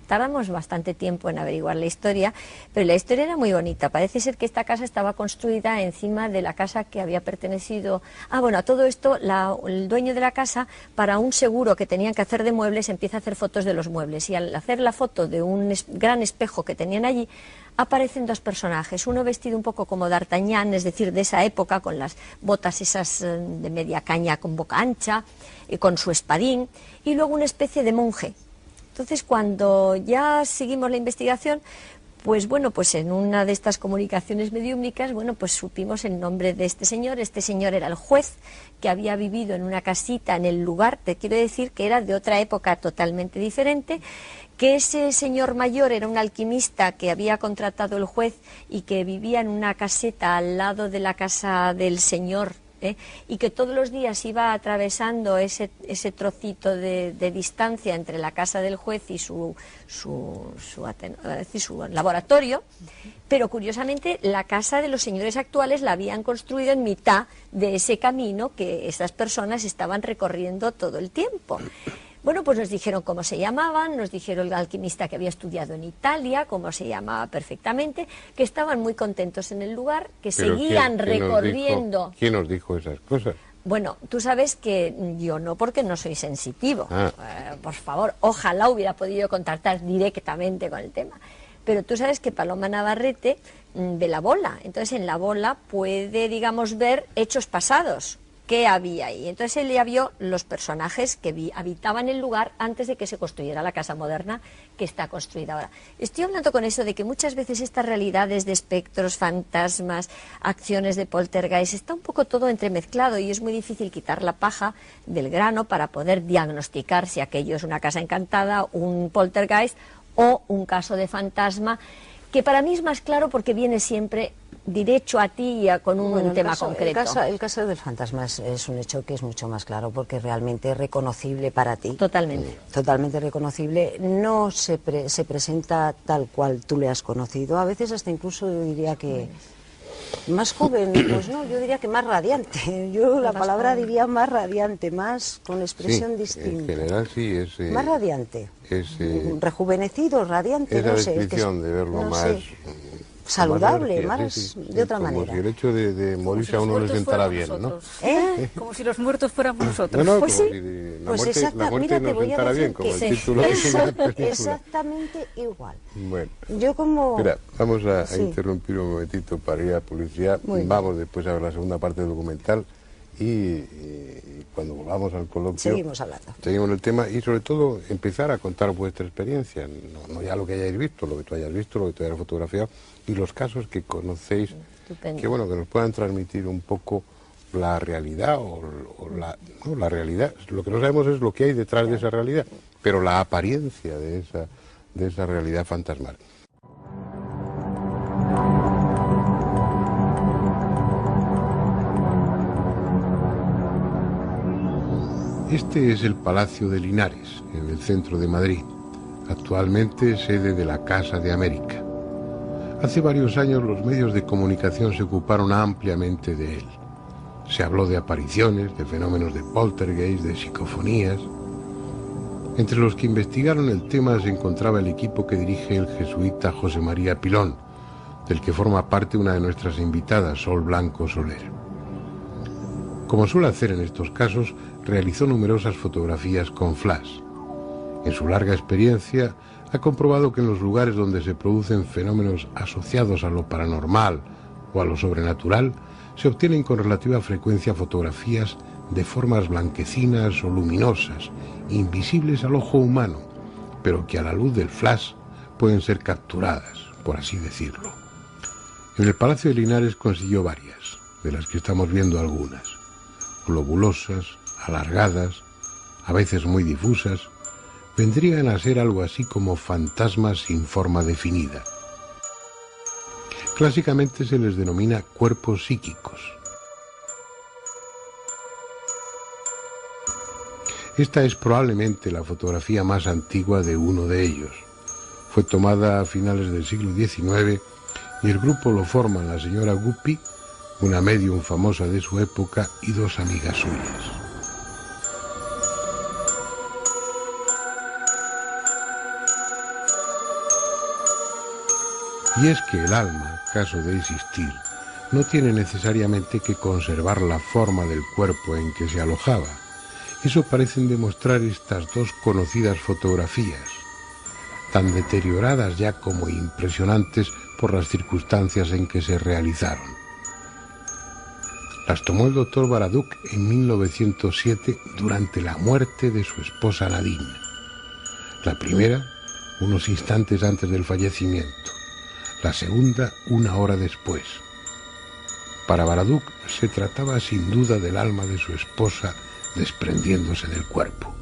tardamos bastante tiempo en averiguar la historia, pero la historia era muy bonita. Parece ser que esta casa estaba construida encima de la casa que había pertenecido... a todo esto, el dueño de la casa, para un seguro que tenían que hacer de muebles, empieza a hacer fotos de los muebles y al hacer la foto de un gran espejo que tenían allí, aparecen dos personajes, uno vestido un poco como D'Artagnan, es decir, de esa época, con las botas esas de media caña con boca ancha, y con su espadín, y luego una especie de monje. Entonces, cuando ya seguimos la investigación, Pues bueno, pues en una de estas comunicaciones mediúmnicas, bueno, pues supimos el nombre de este señor. Este señor era el juez que había vivido en una casita en el lugar, te quiero decir que era de otra época totalmente diferente, que ese señor mayor era un alquimista que había contratado el juez y que vivía en una caseta al lado de la casa del señor, y que todos los días iba atravesando ese trocito de distancia entre la casa del juez y su laboratorio, pero curiosamente la casa de los señores actuales la habían construido en mitad de ese camino que esas personas estaban recorriendo todo el tiempo. Bueno, pues nos dijeron cómo se llamaban, nos dijeron el alquimista que había estudiado en Italia, cómo se llamaba perfectamente, que estaban muy contentos en el lugar, que seguían recorriendo. ¿Quién nos dijo esas cosas? Bueno, tú sabes que yo no, porque no soy sensitivo. Por favor, ojalá hubiera podido contactar directamente con el tema. Pero tú sabes que Paloma Navarrete ve la bola, entonces en la bola puede, digamos, ver hechos pasados. ¿Qué había ahí? Entonces él ya vio los personajes que habitaban el lugar antes de que se construyera la casa moderna que está construida ahora. Estoy hablando con eso de que muchas veces estas realidades de espectros, fantasmas, acciones de poltergeist, está un poco todo entremezclado y es muy difícil quitar la paja del grano para poder diagnosticar si aquello es una casa encantada, un poltergeist o un caso de fantasma, que para mí es más claro porque viene siempre derecho a ti y con un tema concreto. El caso del fantasma es un hecho que es mucho más claro porque realmente es reconocible para ti. Totalmente. Totalmente reconocible. No se presenta tal cual tú le has conocido. A veces hasta incluso yo diría que más joven, pues no, yo diría que más radiante. Yo la palabra diría más radiante, más con expresión distinta. En general sí es... más radiante. Rejuvenecido, radiante, esa no sé. descripción de verlo no más... sé, saludable, más de otra como manera. Como si el hecho de morirse a uno le sentara bien, ¿no? Como si los muertos fuéramos nosotros. No, pues como sí. Si la muerte nos sentara bien, como el título de una película. Exactamente igual. Bueno, yo como... Espera, vamos a interrumpir un momentito para ir a publicidad. Vamos después a ver la segunda parte del documental y cuando volvamos al coloquio seguimos hablando. Seguimos el tema y sobre todo empezar a contar vuestra experiencia, no ya lo que hayáis visto, lo que tú hayas visto, lo que tú hayas fotografiado y los casos que conocéis. Estupendo. Que bueno, que nos puedan transmitir un poco la realidad no la realidad, lo que no sabemos es lo que hay detrás de esa realidad, pero la apariencia de esa realidad fantasmal. Este es el Palacio de Linares, en el centro de Madrid, actualmente sede de la Casa de América. Hace varios años los medios de comunicación se ocuparon ampliamente de él. Se habló de apariciones, de fenómenos de poltergeist, de psicofonías. Entre los que investigaron el tema se encontraba el equipo que dirige el jesuita José María Pilón, del que forma parte una de nuestras invitadas, Sol Blanco Soler. Como suele hacer en estos casos, realizó numerosas fotografías con flash. En su larga experiencia, ha comprobado que en los lugares donde se producen fenómenos asociados a lo paranormal o a lo sobrenatural, se obtienen con relativa frecuencia fotografías de formas blanquecinas o luminosas, invisibles al ojo humano, pero que a la luz del flash pueden ser capturadas, por así decirlo. En el Palacio de Linares consiguió varias, de las que estamos viendo algunas. Globulosas, alargadas, a veces muy difusas, vendrían a ser algo así como fantasmas sin forma definida. Clásicamente se les denomina cuerpos psíquicos. Esta es probablemente la fotografía más antigua de uno de ellos. Fue tomada a finales del siglo XIX y el grupo lo forman la señora Guppy, una médium famosa de su época, y dos amigas suyas. Y es que el alma, caso de existir, no tiene necesariamente que conservar la forma del cuerpo en que se alojaba. Eso parecen demostrar estas dos conocidas fotografías, tan deterioradas ya como impresionantes por las circunstancias en que se realizaron. Las tomó el doctor Baraduc en 1907 durante la muerte de su esposa Nadine. La primera, unos instantes antes del fallecimiento. la segunda 1 hora después. Para Baraduc se trataba sin duda del alma de su esposa desprendiéndose del cuerpo.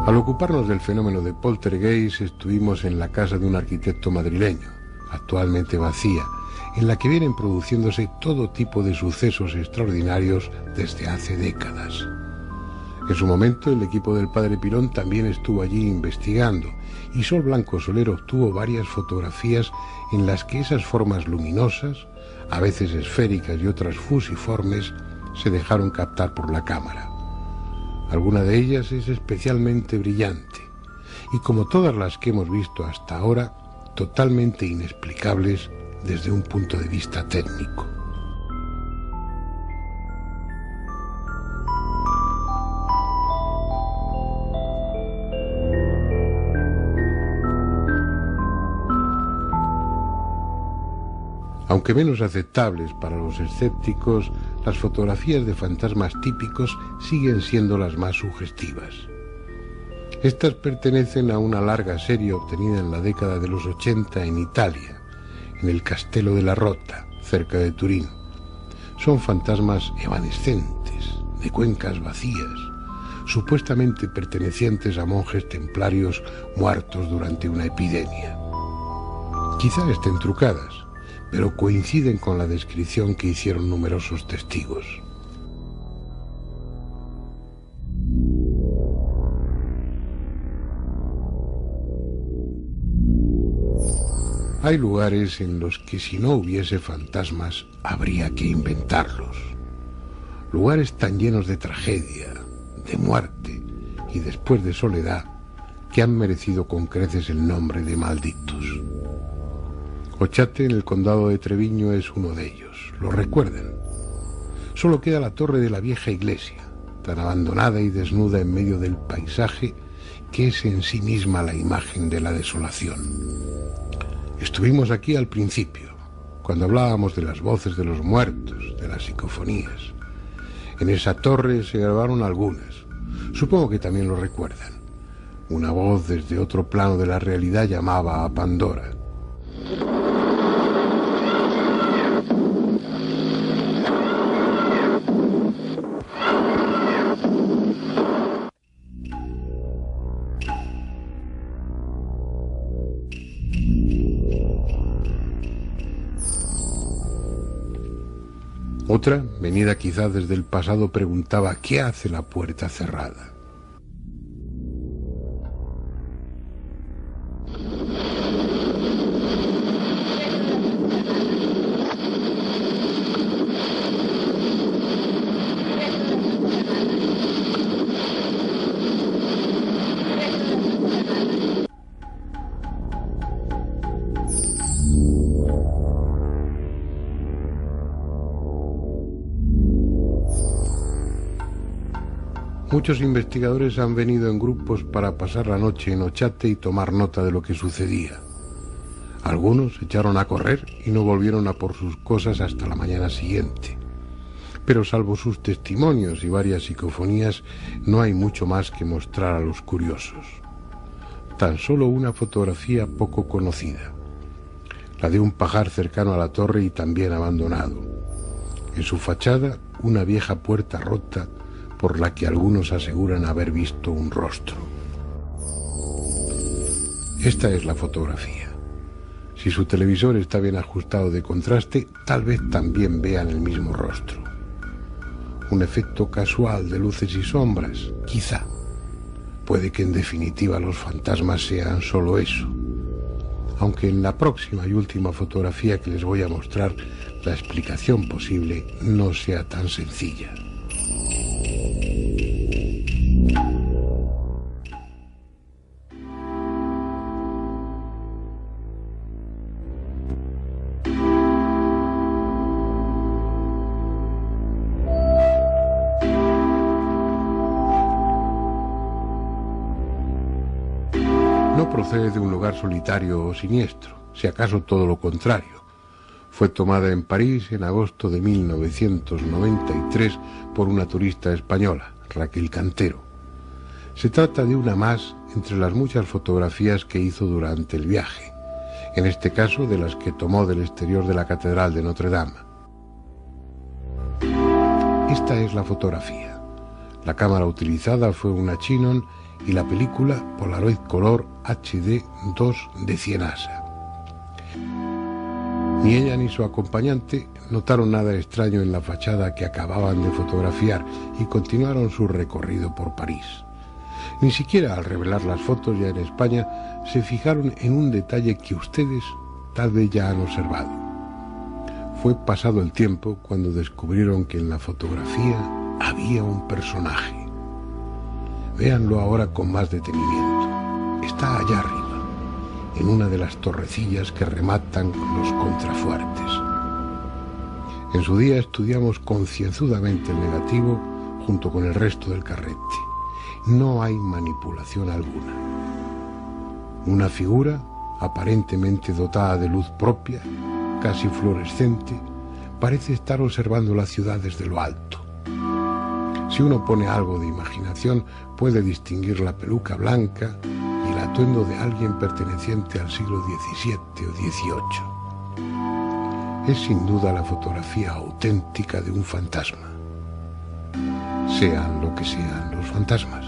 Al ocuparnos del fenómeno de poltergeist, estuvimos en la casa de un arquitecto madrileño, actualmente vacía, en la que vienen produciéndose todo tipo de sucesos extraordinarios desde hace décadas. En su momento, el equipo del padre Pirón también estuvo allí investigando, y Sol Blanco Soler obtuvo varias fotografías en las que esas formas luminosas, a veces esféricas y otras fusiformes, se dejaron captar por la cámara. Alguna de ellas es especialmente brillante, y como todas las que hemos visto hasta ahora, totalmente inexplicables desde un punto de vista técnico. Aunque menos aceptables para los escépticos, las fotografías de fantasmas típicos siguen siendo las más sugestivas. Estas pertenecen a una larga serie obtenida en la década de los 80 en Italia, en el Castello de la Rota, cerca de Turín. Son fantasmas evanescentes, de cuencas vacías, supuestamente pertenecientes a monjes templarios muertos durante una epidemia. Quizá estén trucadas, pero coinciden con la descripción que hicieron numerosos testigos. Hay lugares en los que si no hubiese fantasmas habría que inventarlos. Lugares tan llenos de tragedia, de muerte y después de soledad que han merecido con creces el nombre de malditos. Ochate, en el condado de Treviño, es uno de ellos. ¿Lo recuerdan? Solo queda la torre de la vieja iglesia, tan abandonada y desnuda en medio del paisaje que es en sí misma la imagen de la desolación. Estuvimos aquí al principio, cuando hablábamos de las voces de los muertos, de las psicofonías. En esa torre se grabaron algunas. Supongo que también lo recuerdan. Una voz desde otro plano de la realidad llamaba a Pandora. Otra, venida quizá desde el pasado, preguntaba ¿qué hace la puerta cerrada? Muchos investigadores han venido en grupos para pasar la noche en Ochate y tomar nota de lo que sucedía. Algunos se echaron a correr y no volvieron a por sus cosas hasta la mañana siguiente. Pero salvo sus testimonios y varias psicofonías, no hay mucho más que mostrar a los curiosos. Tan solo una fotografía poco conocida, la de un pajar cercano a la torre y también abandonado. En su fachada, una vieja puerta rota por la que algunos aseguran haber visto un rostro. Esta es la fotografía. Si su televisor está bien ajustado de contraste, tal vez también vean el mismo rostro. Un efecto casual de luces y sombras, quizá. Puede que en definitiva los fantasmas sean solo eso. Aunque en la próxima y última fotografía que les voy a mostrar, la explicación posible no sea tan sencilla. No procede de un lugar solitario o siniestro, si acaso todo lo contrario. Fue tomada en París en agosto de 1993 por una turista española, Raquel Cantero. Se trata de una más entre las muchas fotografías que hizo durante el viaje, en este caso de las que tomó del exterior de la Catedral de Notre Dame. Esta es la fotografía. La cámara utilizada fue una Chinon y la película Polaroid Color HD 2 de Cienasa. Ni ella ni su acompañante notaron nada extraño en la fachada que acababan de fotografiar y continuaron su recorrido por París. Ni siquiera al revelar las fotos ya en España se fijaron en un detalle que ustedes tal vez ya han observado. Fue pasado el tiempo cuando descubrieron que en la fotografía había un personaje. Véanlo ahora con más detenimiento. Está allá arriba, en una de las torrecillas que rematan los contrafuertes. En su día estudiamos concienzudamente el negativo junto con el resto del carrete. No hay manipulación alguna. Una figura aparentemente dotada de luz propia, casi fluorescente, parece estar observando la ciudad desde lo alto. Si uno pone algo de imaginación, puede distinguir la peluca blanca y el atuendo de alguien perteneciente al siglo XVII o XVIII. Es sin duda la fotografía auténtica de un fantasma, sean lo que sean los fantasmas.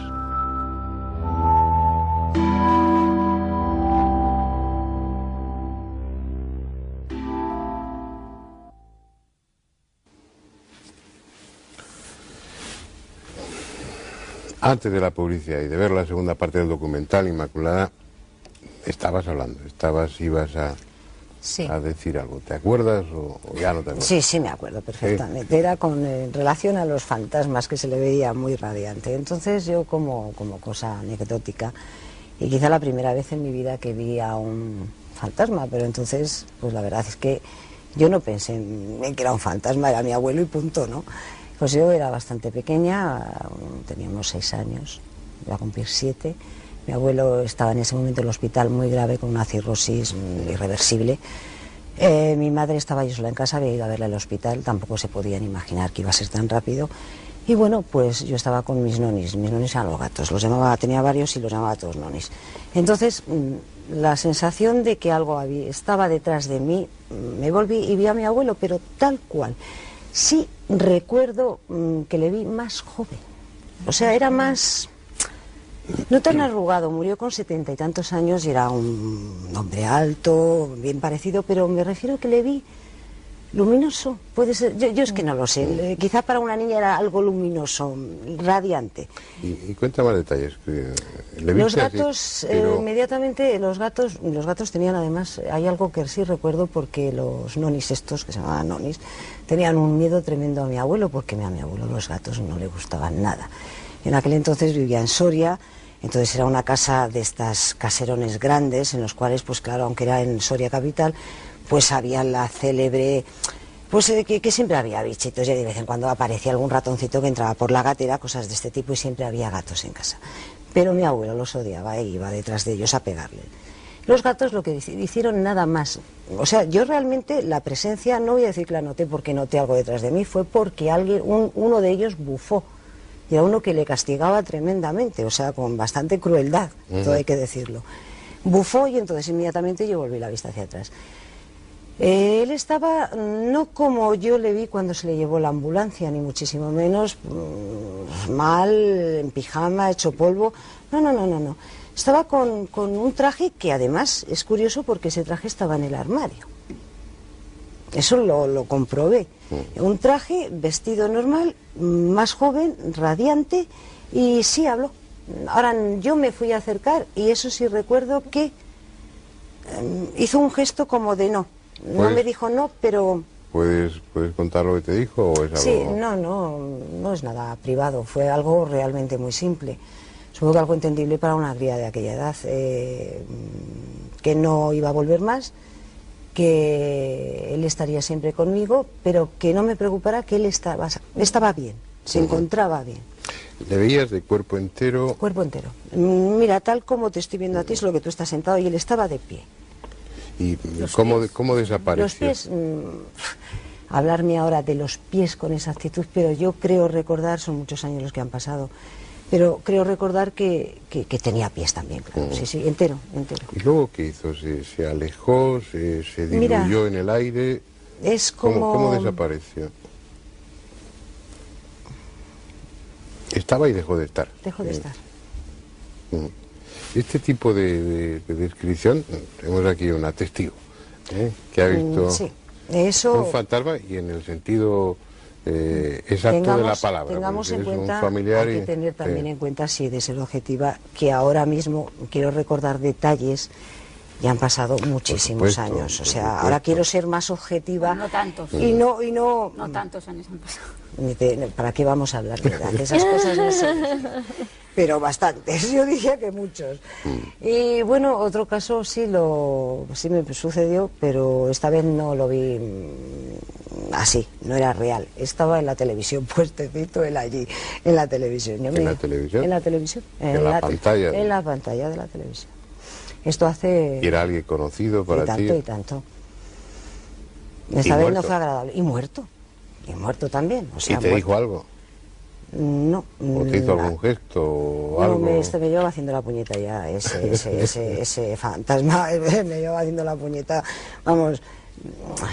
Antes de la publicidad y de ver la segunda parte del documental, Inmaculada, estabas hablando, ibas a decir algo. ¿Te acuerdas o ya no te acuerdas? Sí, sí, me acuerdo perfectamente. ¿Sí? Era con relación a los fantasmas, que se le veía muy radiante. Entonces yo como cosa anecdótica, y quizá la primera vez en mi vida que vi a un fantasma, pero entonces, pues la verdad es que yo no pensé en que era un fantasma, era mi abuelo y punto, ¿no? Pues yo era bastante pequeña, teníamos 6 años, iba a cumplir 7. Mi abuelo estaba en ese momento en el hospital muy grave con una cirrosis irreversible. Mi madre estaba yo sola en casa, había ido a verla al hospital, tampoco se podían imaginar que iba a ser tan rápido. Y bueno, pues yo estaba con mis nonis eran los gatos, los llamaba, tenía varios y los llamaba todos nonis. Entonces, la sensación de que algo estaba detrás de mí, me volví y vi a mi abuelo, pero tal cual. Sí recuerdo que le vi más joven, o sea, era más, no tan arrugado, murió con 70 y tantos años y era un hombre alto, bien parecido, pero me refiero que le vi luminoso, puede ser, yo es que no lo sé, quizá para una niña era algo luminoso, radiante. Y cuenta más detalles. Los gatos, así, pero... inmediatamente, los gatos tenían además, hay algo que sí recuerdo porque los nonis estos, que se llamaban nonis, tenían un miedo tremendo a mi abuelo, porque a mi abuelo los gatos no le gustaban nada. En aquel entonces vivía en Soria, entonces era una casa de estas caserones grandes, en los cuales, pues claro, aunque era en Soria capital, pues había la célebre, pues que siempre había bichitos, y de vez en cuando aparecía algún ratoncito que entraba por la gatera, cosas de este tipo, y siempre había gatos en casa. Pero mi abuelo los odiaba e iba detrás de ellos a pegarle. Los gatos lo que hicieron nada más, o sea, yo realmente la presencia, no voy a decir que la noté porque noté algo detrás de mí, fue porque uno de ellos bufó, y era uno que le castigaba tremendamente, o sea, con bastante crueldad, todo hay que decirlo. Bufó y entonces inmediatamente yo volví la vista hacia atrás. Él estaba, no como yo le vi cuando se le llevó la ambulancia, ni muchísimo menos, mal, en pijama, hecho polvo, no. Estaba con un traje que además es curioso porque ese traje estaba en el armario. Eso lo comprobé. Un traje, vestido normal, más joven, radiante, y sí habló. Ahora yo me fui a acercar y eso sí recuerdo que hizo un gesto como de no. No me dijo no, pero... ¿Puedes contar lo que te dijo o es algo...? Sí, no es nada privado, fue algo realmente muy simple. Supongo que algo entendible para una cría de aquella edad, que no iba a volver más, que él estaría siempre conmigo, pero que no me preocupara, que él estaba bien, se encontraba bien. ¿Le veías de cuerpo entero? Cuerpo entero. Mira, tal como te estoy viendo a ti, es lo que tú estás sentado y él estaba de pie. ¿Y cómo desapareció? Los pies, hablarme ahora de los pies con exactitud, pero yo creo recordar, son muchos años los que han pasado, pero creo recordar que tenía pies también, claro. Sí, entero. ¿Y luego qué hizo? ¿Se alejó? ¿Se diluyó en el aire? Es como... ¿Cómo desapareció? Estaba y dejó de estar. Dejó de estar. Este tipo de descripción, tenemos aquí una testigo, que ha visto un fantasma y en el sentido exacto de la palabra. Tengamos en cuenta, un familiar hay que tener también en cuenta, si de ser objetiva, que ahora mismo quiero recordar detalles. Ya han pasado muchísimos años, o sea, ahora quiero ser más objetiva. No tantos. Y no... No tantos años han pasado. ¿Para qué vamos a hablar de edad? Esas cosas no sé. Pero bastantes, yo diría que muchos. Y bueno, otro caso sí me sucedió, pero esta vez no lo vi así, no era real. Estaba en la televisión, puestecito él allí, en la televisión. ¿En la televisión? En la televisión. En la pantalla. En la pantalla de la televisión. Esto hace... ¿Y era alguien conocido para ti? Y tanto. Esta vez no fue agradable. Y muerto también. O sea, ¿Y te dijo algo? No. ¿O te hizo algún gesto o algo? No, me llevaba haciendo la puñeta ya, ese fantasma, me llevaba haciendo la puñeta, vamos,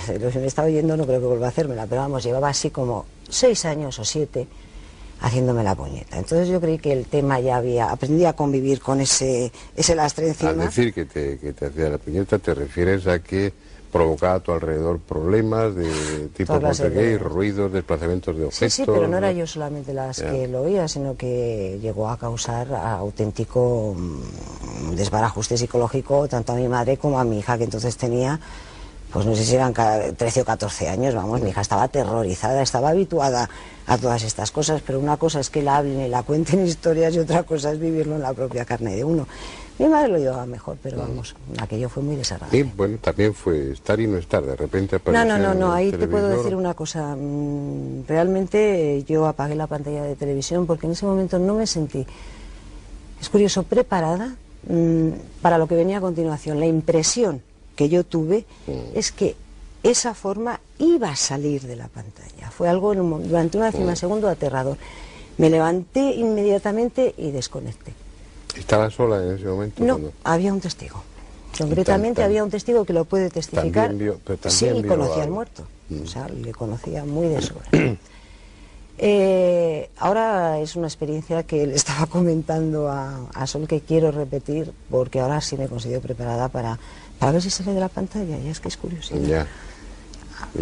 si me estaba oyendo no creo que vuelva a hacérmela, pero vamos, llevaba así como 6 años o 7 haciéndome la puñeta. Entonces yo creí que el tema ya aprendí a convivir con ese lastre encima. Al decir que te hacía la puñeta, ¿te refieres a que provocaba a tu alrededor problemas de tipo poltergeist, ruidos, desplazamientos de objetos? Sí, pero no era yo solamente las que lo oía, sino que llegó a causar auténtico desbarajuste psicológico tanto a mi madre como a mi hija, que entonces tenía, pues no sé si eran 13 o 14 años, vamos, mi hija estaba aterrorizada, estaba habituada a todas estas cosas, pero una cosa es que la hablen y la cuenten historias y otra cosa es vivirlo en la propia carne de uno. Mi madre lo llevaba mejor, pero vamos, aquello fue muy desagradable. Y bueno, también fue estar y no estar, de repente apareció. No, ahí te puedo decir una cosa. Realmente yo apagué la pantalla de televisión porque en ese momento no me sentí, es curioso, preparada para lo que venía a continuación. La impresión que yo tuve es que esa forma iba a salir de la pantalla. Fue algo durante una décima segundo aterrador. Me levanté inmediatamente y desconecté. ¿Estaba sola en ese momento? No, había un testigo. Concretamente había un testigo que lo puede testificar. Sí, y conocía al muerto. O sea, le conocía muy de sobra. Ahora es una experiencia que le estaba comentando a Sol, que quiero repetir, porque ahora sí me considero preparada para ver si sale de la pantalla. Ya es que es curioso. Ya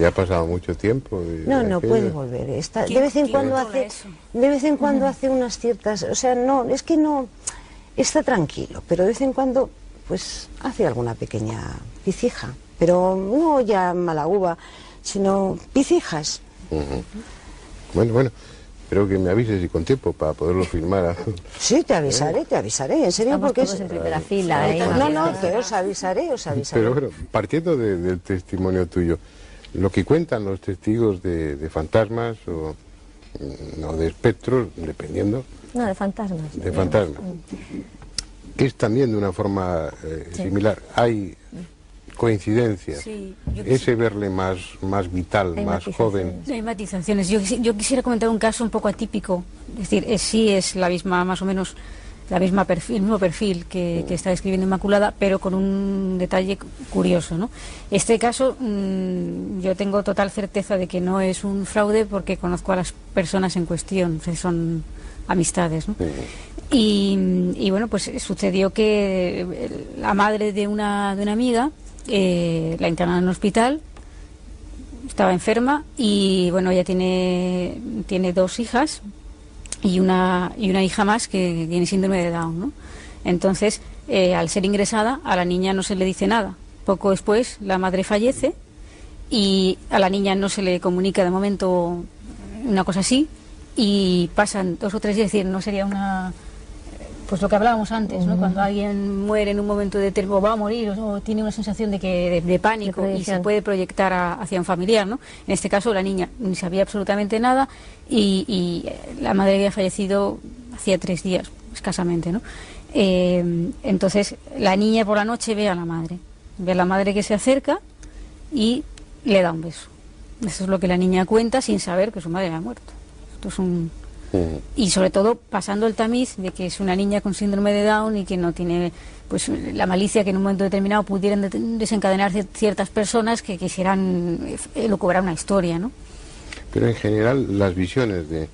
ha pasado mucho tiempo. No puede volver. De vez en cuando hace unas ciertas, o sea, no, es que no está tranquilo, pero de vez en cuando pues hace alguna pequeña picija, pero no ya mala uva, sino picijas. Bueno, espero que me avises y con tiempo para poderlo filmar. Sí, te avisaré, en serio. Estamos porque todos en primera fila. No, que os avisaré. Pero bueno, partiendo del testimonio tuyo, lo que cuentan los testigos de fantasmas o de espectros, dependiendo. No, de fantasmas. De fantasmas. Es también de una forma similar. Hay coincidencias. Sí, ese verle más vital, más joven. Hay matizaciones. Yo quisiera comentar un caso un poco atípico. Es decir, sí es la misma, más o menos, el mismo perfil que está describiendo Inmaculada, pero con un detalle curioso, ¿no? Este caso, yo tengo total certeza de que no es un fraude porque conozco a las personas en cuestión, son amistades, ¿no? Y bueno, pues sucedió que la madre de una amiga la internaron en un hospital, estaba enferma y bueno, ella tiene 2 hijas y una hija más que tiene síndrome de Down, ¿no? Entonces, al ser ingresada, a la niña no se le dice nada. Poco después, la madre fallece y a la niña no se le comunica de momento una cosa así, y pasan 2 o 3 días, es decir, no sería pues lo que hablábamos antes, ¿no? Cuando alguien muere en un momento determinado, o va a morir, o tiene una sensación de pánico y se puede proyectar hacia un familiar, ¿no? En este caso la niña ni sabía absolutamente nada y la madre había fallecido hacía 3 días, escasamente, ¿no? Entonces la niña por la noche ve a la madre ve a la madre que se acerca y le da un beso. Eso es lo que la niña cuenta sin saber que su madre ha muerto. Esto es un... Y sobre todo pasando el tamiz de que es una niña con síndrome de Down y que no tiene pues la malicia que en un momento determinado pudieran desencadenar ciertas personas que quisieran elucubrar una historia, ¿no? Pero en general las visiones de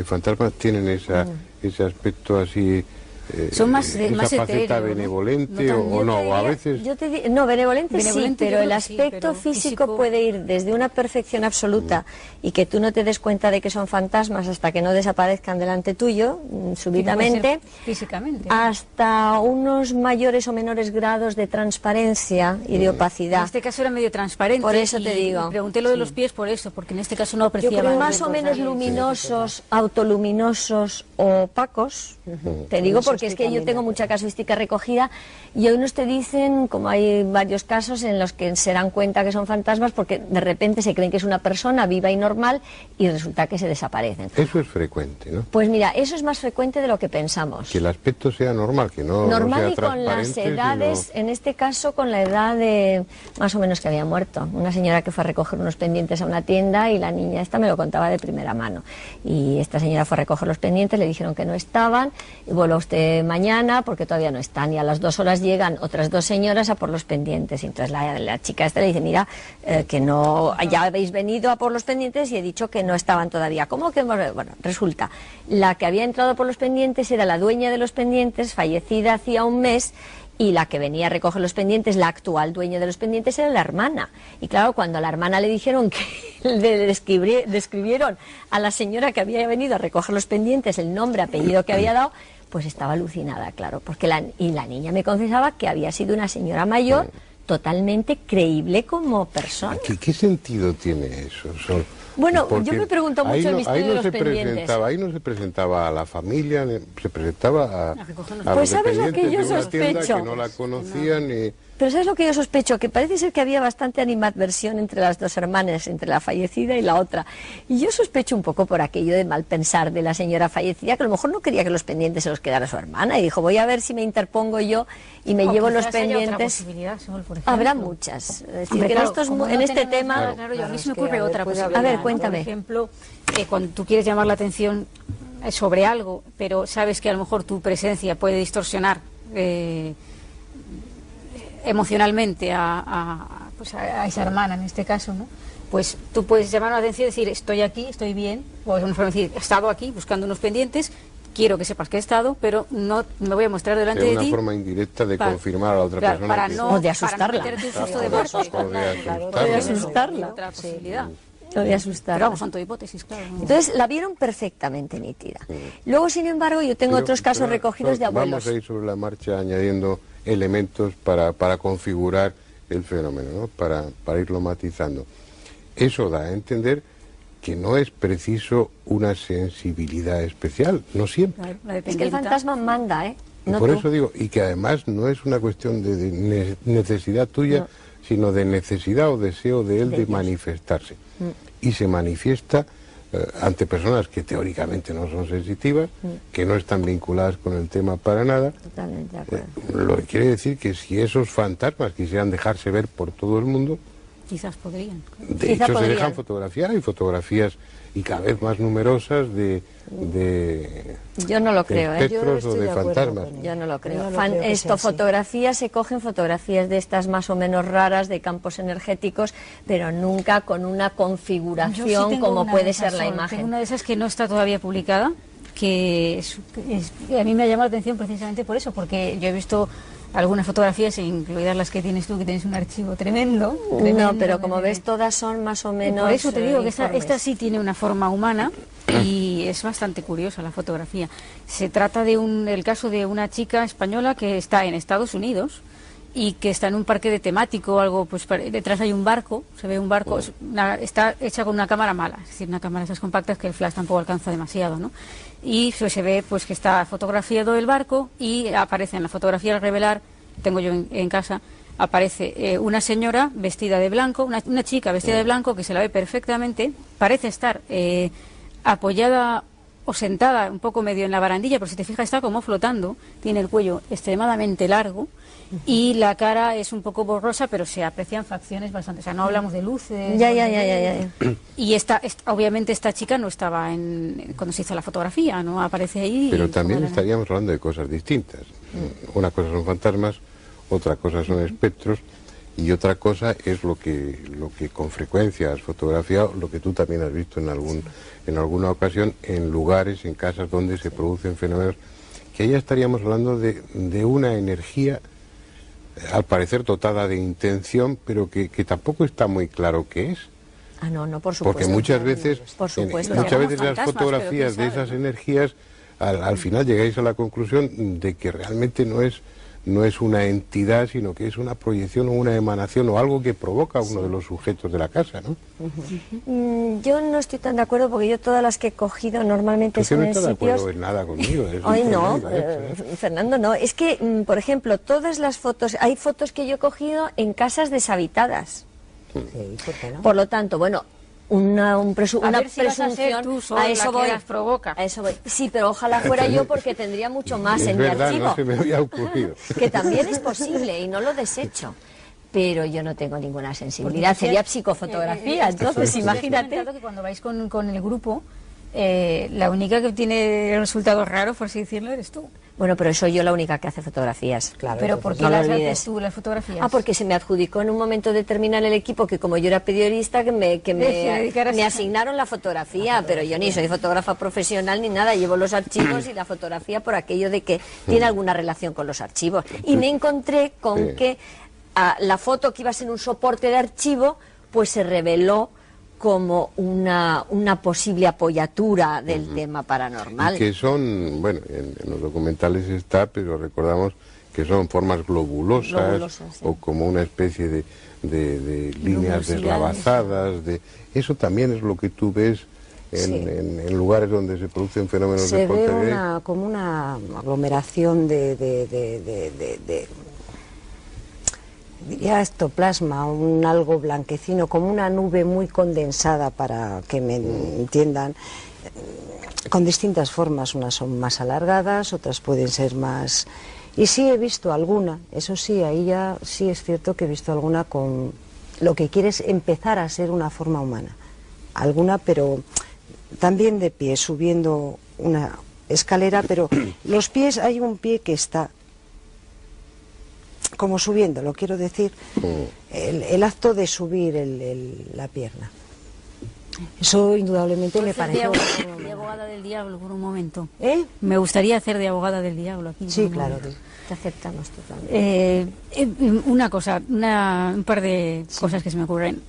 fantasmas tienen ese aspecto así... son más esa faceta etéreo, benevolente, ¿no? o no, o a veces... No, benevolente sí, pero el sí, aspecto pero físico puede ir desde una perfección absoluta y que tú no te des cuenta de que son fantasmas hasta que no desaparezcan delante tuyo, súbitamente, físicamente, hasta unos mayores o menores grados de transparencia y de opacidad. En este caso era medio transparente. Por eso te digo. Y pregunté lo de los pies por eso, porque en este caso no apreciaba. Yo creo más o menos luminosos, autoluminosos o opacos, te digo porque es que yo tengo mucha casuística recogida y unos te dicen, como hay varios casos en los que se dan cuenta que son fantasmas porque de repente se creen que es una persona viva y normal y resulta que se desaparecen. Eso es frecuente, ¿no? Pues mira, eso es más frecuente de lo que pensamos. Que el aspecto sea normal, que no normal sea y con las transparente, edades, sino... en este caso con la edad de más o menos que había muerto. Una señora que fue a recoger unos pendientes a una tienda y la niña esta me lo contaba de primera mano. Y esta señora fue a recoger los pendientes, le dijeron que no estaban, y vuelva usted mañana porque todavía no están. Y a las 2 horas llegan otras 2 señoras a por los pendientes. Y entonces la chica esta le dice, mira, que no, ya habéis venido a por los pendientes y he dicho que no estaban todavía. ¿Cómo que? Bueno, resulta, la que había entrado por los pendientes era la dueña de los pendientes, fallecida hacía un mes, y la que venía a recoger los pendientes, la actual dueña de los pendientes, era la hermana. Y claro, cuando a la hermana le dijeron que le describieron a la señora que había venido a recoger los pendientes el nombre, apellido que había dado, pues estaba alucinada, claro, porque la niña me confesaba que había sido una señora mayor totalmente creíble como persona. ¿Qué sentido tiene eso? Bueno, porque yo me pregunto mucho el misterio de los pendientes. Ahí no se presentaba a la familia, se presentaba a pues los ¿sabes lo que yo dependientes de una tienda sospecho? que no la conocían y... Pero ¿sabes lo que yo sospecho? Que parece ser que había bastante animadversión entre las dos hermanas, entre la fallecida y la otra. Y yo sospecho un poco por aquello de mal pensar de la señora fallecida, que a lo mejor no quería que los pendientes se los quedara su hermana, y dijo, voy a ver si me interpongo yo y me llevo los pendientes. Habrá muchas. Es decir, que claro, en este tema... Claro, a mí se me ocurre otra posibilidad. A ver, cuéntame. Por ejemplo, cuando tú quieres llamar la atención sobre algo, pero sabes que a lo mejor tu presencia puede distorsionar emocionalmente a esa hermana en este caso, ¿no? Pues tú puedes llamar la atención y decir, estoy aquí, estoy bien, o decir, he estado aquí buscando unos pendientes, quiero que sepas que he estado, pero no me voy a mostrar delante de ti. Es una forma indirecta de confirmar a la otra persona. O de asustarla. Para no meterte un susto de muerte. O de asustarla. Otra posibilidad. Lo de asustar. Pero vamos, son todas hipótesis, claro. Entonces la vieron perfectamente nítida. Luego, sin embargo, yo tengo otros casos recogidos de abuelos. Vamos a ir sobre la marcha añadiendo elementos para configurar el fenómeno, ¿no? para irlo matizando. Eso da a entender que no es preciso una sensibilidad especial, no siempre. Es que el fantasma manda, ¿eh? No por eso digo, y que además no es una cuestión de necesidad tuya, sino de necesidad o deseo de él de manifestarse. Y se manifiesta ante personas que teóricamente no son sensitivas, que no están vinculadas con el tema para nada. Totalmente de acuerdo. Lo que quiere decir que si esos fantasmas quisieran dejarse ver por todo el mundo, quizás podrían. De hecho, se dejan fotografiar, hay fotografías y cada vez más numerosas de yo no lo creo, espectros o de fantasmas. Yo no lo creo. Fotografías, se cogen fotografías de estas más o menos raras, de campos energéticos, pero nunca con una configuración como puede ser la imagen. Tengo una de esas que no está todavía publicada, que a mí me ha llamado la atención precisamente por eso, porque yo he visto algunas fotografías, incluidas las que tienes tú, que tienes un archivo tremendo. No, pero como ves, todas son más o menos... Por eso te digo que esta sí tiene una forma humana y es bastante curiosa la fotografía. Se trata de el caso de una chica española que está en Estados Unidos y que está en un parque de temático o algo, pues detrás hay un barco, se ve un barco, está hecha con una cámara mala, es decir, una cámara de esas compactas que el flash tampoco alcanza demasiado, ¿no? Y se ve pues que está fotografiado el barco y aparece en la fotografía al revelar, tengo yo en casa, aparece una señora vestida de blanco, una chica vestida de blanco que se la ve perfectamente, parece estar apoyada o sentada un poco medio en la barandilla, pero si te fijas está como flotando, tiene el cuello extremadamente largo y la cara es un poco borrosa, pero se aprecian facciones bastante, o sea, no hablamos de luces. Ya. Y obviamente esta chica no estaba cuando se hizo la fotografía, no aparece ahí. Pero también estaríamos hablando de cosas distintas. Una cosa son fantasmas, otra cosa son espectros, y otra cosa es lo que con frecuencia has fotografiado, lo que tú también has visto en alguna ocasión en lugares, en casas donde se producen fenómenos, que ahí estaríamos hablando de una energía, al parecer dotada de intención, pero que tampoco está muy claro qué es. Ah, no, por supuesto. Porque muchas veces las fotografías de esas energías, al final llegáis a la conclusión de que realmente no es una entidad, sino que es una proyección o una emanación o algo que provoca uno de los sujetos de la casa, ¿no? Yo no estoy tan de acuerdo, porque yo todas las que he cogido normalmente son en sitios... no estás de acuerdo en nada conmigo. Hoy no, Fernando, no. Es que, por ejemplo, todas las fotos... Hay fotos que yo he cogido en casas deshabitadas. Sí, ¿por qué no? Por lo tanto, bueno... Una presunción, a eso voy. A eso voy. Sí, pero ojalá fuera yo, porque tendría mucho más en mi archivo. No se me había ocurrido. Que también es posible y no lo desecho. Pero yo no tengo ninguna sensibilidad, sería psicofotografía, entonces imagínate. Que cuando vais con el grupo, la única que tiene resultados raros, por así decirlo, eres tú. Bueno, pero soy yo la única que hace fotografías. Claro, pero ¿por qué las haces tú, las fotografías? Ah, porque se me adjudicó en un momento determinado el equipo, que como yo era periodista, que me asignaron la fotografía, pero yo ni soy fotógrafa profesional ni nada, llevo los archivos y la fotografía por aquello de que tiene alguna relación con los archivos. Y me encontré con que la foto que iba a ser un soporte de archivo, pues se reveló como una posible apoyatura del tema paranormal. Y que son, bueno, en los documentales está, pero recordamos que son formas globulosas sí. O como una especie de líneas deslavazadas. Eso también es lo que tú ves en lugares donde se producen fenómenos de poltergeist. Se ve como una aglomeración diría ectoplasma, un algo blanquecino, como una nube muy condensada, para que me entiendan, con distintas formas. Unas son más alargadas, otras pueden ser más... Y sí he visto alguna, eso sí, ahí ya sí es cierto que he visto alguna con lo que quiere es empezar a ser una forma humana. Alguna, pero también de pie, subiendo una escalera, pero los pies, hay un pie que está como subiendo, lo quiero decir, el acto de subir la pierna. Eso indudablemente me pareció... De abogada del diablo por un momento. ¿Eh? Me gustaría hacer de abogada del diablo aquí. Sí, claro. Te aceptamos totalmente. Una cosa, un par de cosas que se me ocurren.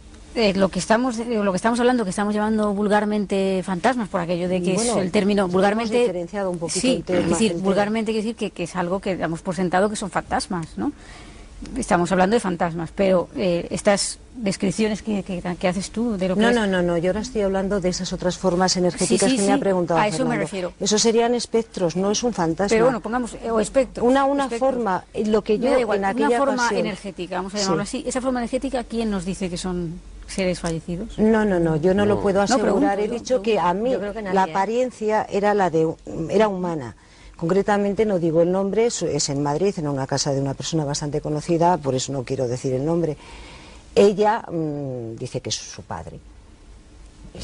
Lo que estamos hablando, que estamos llamando vulgarmente fantasmas, por aquello de que es el término vulgarmente diferenciado un poquito. Sí, es decir, vulgarmente quiere decir que es algo que damos por sentado que son fantasmas, ¿no? Estamos hablando de fantasmas, pero estas descripciones que haces tú de lo que No, yo ahora estoy hablando de esas otras formas energéticas que me ha preguntado a eso Fernando. me refiero. Eso serían espectros, no es un fantasma. Pero bueno, pongamos, o espectros. Una forma, lo que yo en aquella una forma ocasión, energética, vamos a llamarlo así. Esa forma energética, ¿quién nos dice que son seres fallecidos? No, yo no lo puedo asegurar. He dicho que a mí la apariencia era era humana. Concretamente no digo el nombre, es en Madrid, en una casa de una persona bastante conocida, por eso no quiero decir el nombre. Ella dice que es su padre.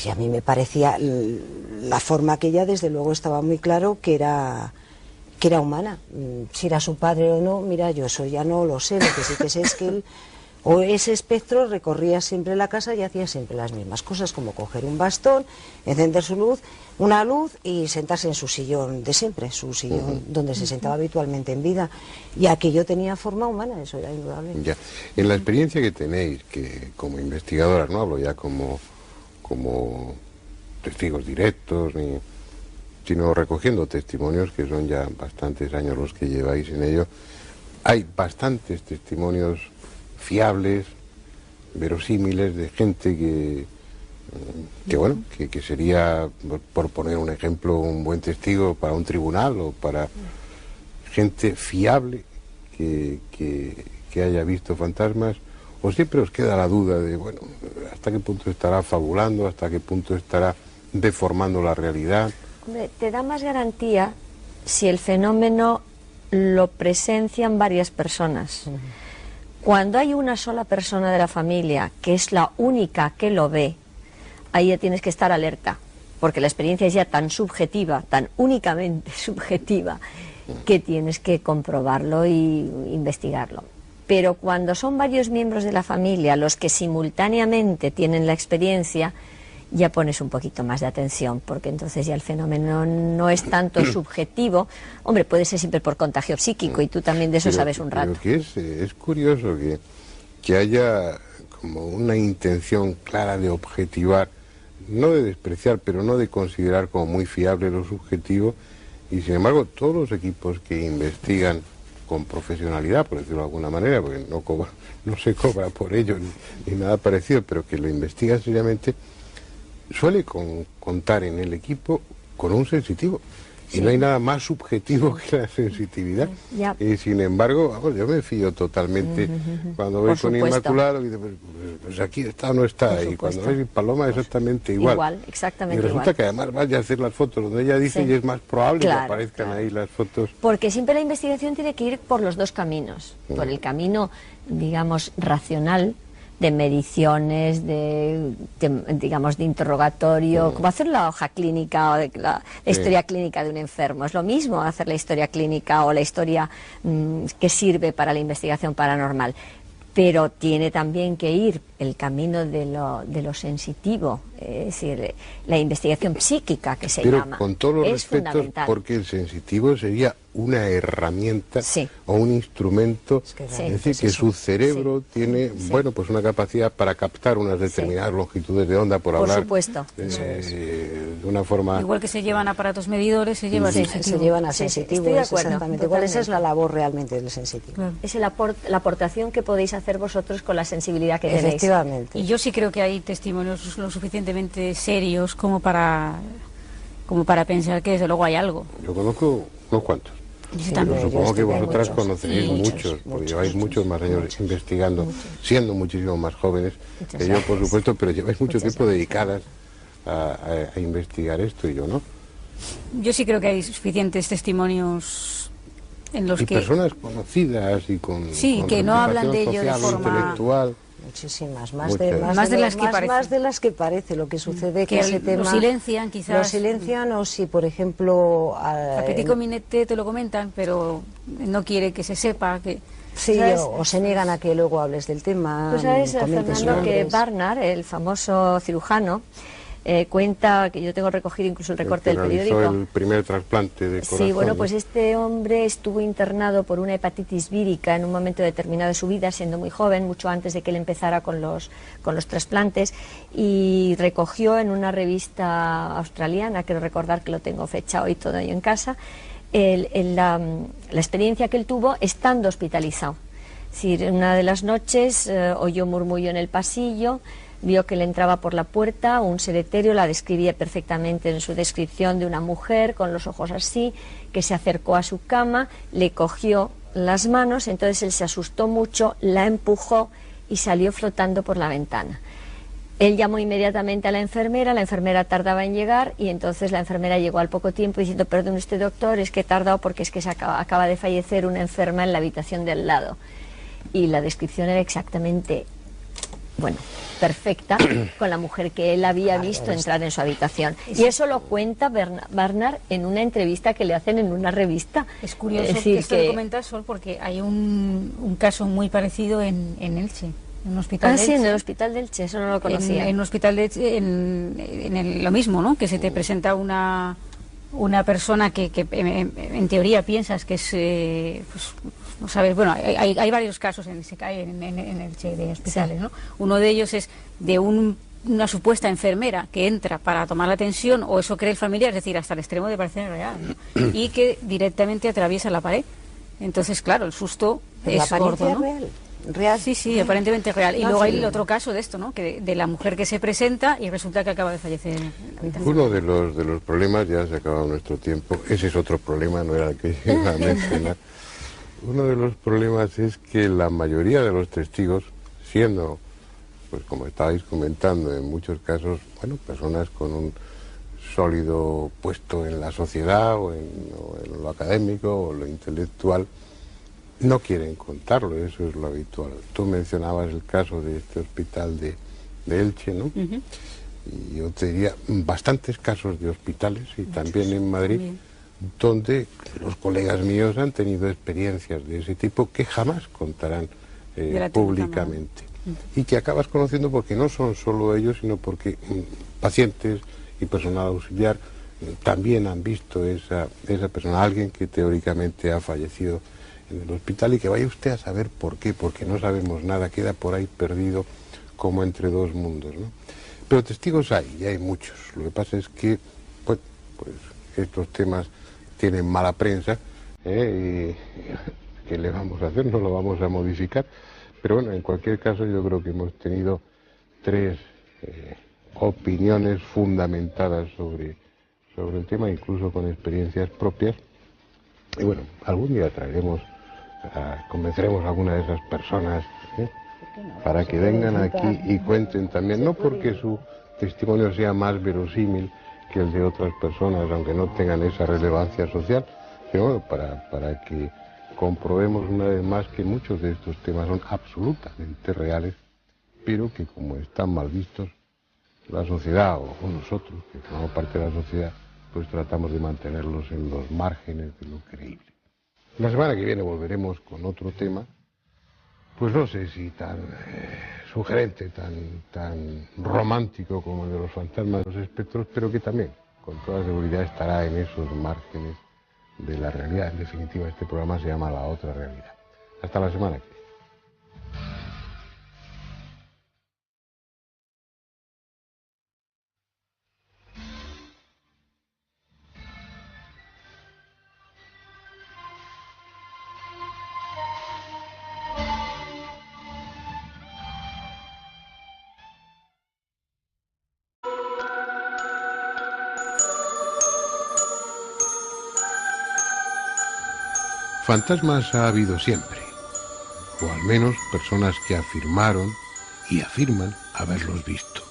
Y a mí me parecía la forma que ella, desde luego, estaba muy claro que era humana. Si era su padre o no, mira, yo eso ya no lo sé. Lo que sí que sé es que él, o ese espectro, recorría siempre la casa y hacía siempre las mismas cosas, como coger un bastón, encender una luz y sentarse en su sillón de siempre, su sillón donde se sentaba habitualmente en vida. Y aquello tenía forma humana, eso era indudable. Ya. En la experiencia que tenéis, que como investigadoras, no hablo ya como testigos directos, sino recogiendo testimonios, que son ya bastantes años los que lleváis en ello, hay bastantes testimonios fiables, verosímiles, de gente que sería, por poner un ejemplo, un buen testigo para un tribunal, o para gente fiable que haya visto fantasmas. ¿O siempre os queda la duda de, bueno, hasta qué punto estará fabulando, hasta qué punto estará deformando la realidad? Te da más garantía si el fenómeno lo presencian varias personas. Cuando hay una sola persona de la familia que es la única que lo ve, ahí ya tienes que estar alerta, porque la experiencia es ya tan subjetiva, tan únicamente subjetiva, que tienes que comprobarlo y investigarlo. Pero cuando son varios miembros de la familia los que simultáneamente tienen la experiencia, ya pones un poquito más de atención, porque entonces ya el fenómeno no es tanto subjetivo. Hombre, puede ser siempre por contagio psíquico, y tú también de eso sabes un rato. Pero que es curioso que haya como una intención clara de objetivar, no de despreciar, pero no de considerar como muy fiable lo subjetivo, y sin embargo todos los equipos que investigan con profesionalidad, por decirlo de alguna manera, porque no se cobra por ello ni nada parecido, pero que lo investigan seriamente, suele contar en el equipo con un sensitivo. Y no hay nada más subjetivo que la sensitividad. Y sin embargo, vamos, yo me fío totalmente cuando voy con Inmaculado y digo, pues aquí está o no está. Y cuando voy con Paloma exactamente igual. Igual, exactamente y resulta que además vaya a hacer las fotos donde ella dice, y es más probable que aparezcan ahí las fotos. Porque siempre la investigación tiene que ir por los dos caminos. Por el camino, digamos, racional, de mediciones, digamos, de interrogatorio, como hacer la hoja clínica o la historia clínica de un enfermo. Es lo mismo hacer la historia clínica o la historia que sirve para la investigación paranormal. Pero tiene también que ir el camino de lo sensitivo, es decir, la investigación psíquica, que se llama. Pero con todos los respetos, porque el sensitivo sería una herramienta o un instrumento, es decir, que su cerebro tiene, bueno, pues una capacidad para captar unas determinadas longitudes de onda, por hablar. Por supuesto. De una forma... Igual que se llevan aparatos medidores, se llevan se llevan a sensitivos, estoy de acuerdo, exactamente. ¿Cuál es la labor realmente del sensitivo? Claro. Es la aportación que podéis hacer vosotros con la sensibilidad que tenéis. Efectivamente. Y yo sí creo que hay testimonios lo suficientemente serios como para pensar que desde luego hay algo. Yo conozco unos cuantos. Pero supongo que vosotras conoceréis muchos, porque lleváis muchos más años investigando, siendo muchísimo más jóvenes que yo, por supuesto, pero lleváis mucho tiempo dedicadas a investigar esto, y yo no. Yo sí creo que hay suficientes testimonios en los que... personas conocidas y con que no hablan de ello de social, forma... intelectual. Muchísimas, más de las que parece. Lo que sucede que ese tema lo silencian, quizás. Lo silencian, o si, por ejemplo... A Petit Comité te lo comentan, pero no quiere que se sepa que... Sí, o se niegan a que luego hables del tema. Pues sabes, Fernando, que Barnard, el famoso cirujano, cuenta, que yo tengo recogido incluso el recorte del periódico. El primer trasplante de corazón. Sí, bueno, pues este hombre estuvo internado por una hepatitis vírica en un momento determinado de su vida, siendo muy joven, mucho antes de que él empezara con los trasplantes, y recogió en una revista australiana, quiero recordar que lo tengo fechado y todo ahí en casa, la experiencia que él tuvo estando hospitalizado. Es decir, una de las noches oyó murmullo en el pasillo, vio que le entraba por la puerta un ser etéreo, la describía perfectamente en su descripción, de una mujer con los ojos así, que se acercó a su cama, le cogió las manos, entonces él se asustó mucho, la empujó y salió flotando por la ventana. Él llamó inmediatamente a la enfermera tardaba en llegar, y entonces la enfermera llegó al poco tiempo diciendo: perdone usted, doctor, es que he tardado porque es que acaba de fallecer una enferma en la habitación del lado. Y la descripción era exactamente, bueno, perfecta, con la mujer que él había visto entrar en su habitación. Y eso lo cuenta Barnard en una entrevista que le hacen en una revista. Es curioso que esto lo comentas, Sol, porque hay un caso muy parecido en Elche. En un hospital de Elche. En el hospital de Elche, eso no lo conocía. En un hospital de Elche, lo mismo, ¿no? Que se te presenta una persona que en teoría piensas que es... pues, no sabes, bueno, hay varios casos en Elche de hospitales, ¿no? Uno de ellos es de una supuesta enfermera que entra para tomar la atención, o eso cree el familiar, es decir, hasta el extremo de parecer real, ¿no? Y que directamente atraviesa la pared. Entonces, claro, el susto es gordo, ¿no? ¿Real? Sí, aparentemente real. Y luego hay el otro caso de esto, ¿no? Que de la mujer que se presenta y resulta que acaba de fallecer. Uno de los problemas, ya se ha acabado nuestro tiempo, ese es otro problema, no era el que iba a mencionar. Uno de los problemas es que la mayoría de los testigos, siendo, pues como estabais comentando, en muchos casos, bueno, personas con un sólido puesto en la sociedad o en lo académico o lo intelectual, no quieren contarlo, eso es lo habitual. Tú mencionabas el caso de este hospital de Elche, ¿no? Y yo te diría bastantes casos de hospitales, y también en Madrid, donde los colegas míos han tenido experiencias de ese tipo que jamás contarán públicamente. Y que acabas conociendo porque no son solo ellos, sino porque pacientes y personal auxiliar también han visto esa persona, alguien que teóricamente ha fallecido en el hospital, y que vaya usted a saber por qué, porque no sabemos nada, queda por ahí perdido como entre dos mundos, ¿no? Pero testigos hay, y hay muchos. Lo que pasa es que pues estos temas tienen mala prensa, y ¿qué le vamos a hacer? No lo vamos a modificar. Pero bueno, en cualquier caso yo creo que hemos tenido tres opiniones fundamentadas sobre el tema, incluso con experiencias propias. Y bueno, algún día convenceremos a alguna de esas personas para que vengan aquí y cuenten también, no porque su testimonio sea más verosímil que el de otras personas, aunque no tengan esa relevancia social, sino bueno, para que comprobemos una vez más que muchos de estos temas son absolutamente reales, pero que como están mal vistos, la sociedad o nosotros, que formamos parte de la sociedad, pues tratamos de mantenerlos en los márgenes de lo creíble. La semana que viene volveremos con otro tema, pues no sé si tan sugerente, tan romántico como el de los fantasmas de los espectros, pero que también, con toda seguridad, estará en esos márgenes de la realidad. En definitiva, este programa se llama La Otra Realidad. Hasta la semana que viene. Fantasmas ha habido siempre, o al menos personas que afirmaron y afirman haberlos visto.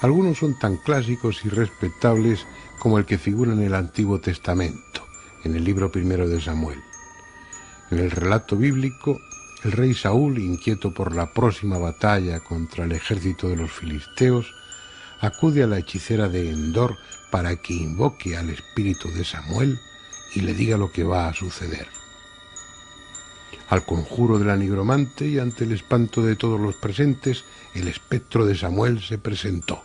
Algunos son tan clásicos y respetables como el que figura en el Antiguo Testamento, en el libro primero de Samuel. En el relato bíblico, el rey Saúl, inquieto por la próxima batalla contra el ejército de los filisteos, acude a la hechicera de Endor para que invoque al espíritu de Samuel y le diga lo que va a suceder. Al conjuro de la nigromante y ante el espanto de todos los presentes, el espectro de Samuel se presentó,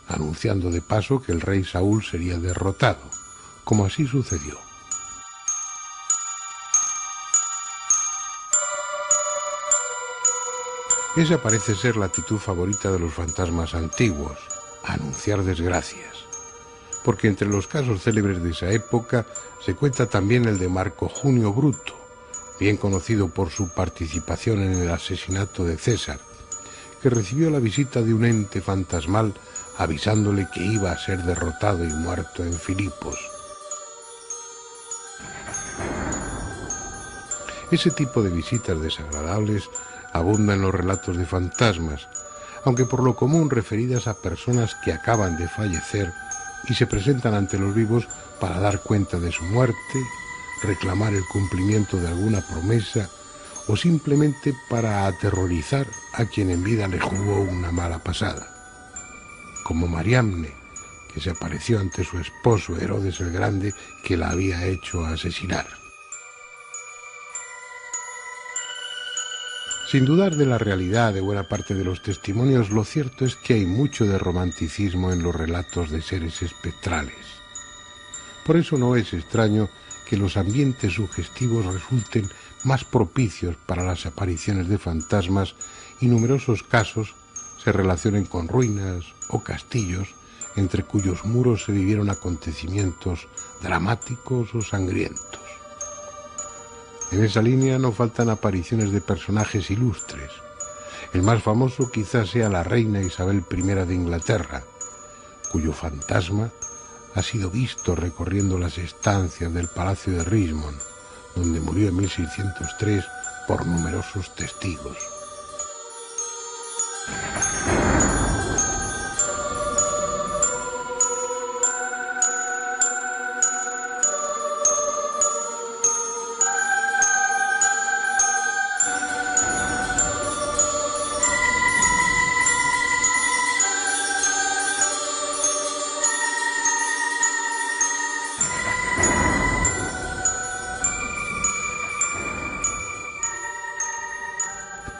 anunciando de paso que el rey Saúl sería derrotado, como así sucedió. Esa parece ser la actitud favorita de los fantasmas antiguos, anunciar desgracias. Porque entre los casos célebres de esa época se cuenta también el de Marco Junio Bruto, bien conocido por su participación en el asesinato de César, que recibió la visita de un ente fantasmal avisándole que iba a ser derrotado y muerto en Filipos. Ese tipo de visitas desagradables abunda en los relatos de fantasmas, aunque por lo común referidas a personas que acaban de fallecer y se presentan ante los vivos para dar cuenta de su muerte, reclamar el cumplimiento de alguna promesa o simplemente para aterrorizar a quien en vida le jugó una mala pasada. Como Mariamne, que se apareció ante su esposo Herodes el Grande, que la había hecho asesinar. Sin dudar de la realidad de buena parte de los testimonios, lo cierto es que hay mucho de romanticismo en los relatos de seres espectrales. Por eso no es extraño que los ambientes sugestivos resulten más propicios para las apariciones de fantasmas y numerosos casos se relacionen con ruinas o castillos entre cuyos muros se vivieron acontecimientos dramáticos o sangrientos. En esa línea no faltan apariciones de personajes ilustres. El más famoso quizás sea la reina Isabel I de Inglaterra, cuyo fantasma ha sido visto recorriendo las estancias del Palacio de Richmond, donde murió en 1603 por numerosos testigos.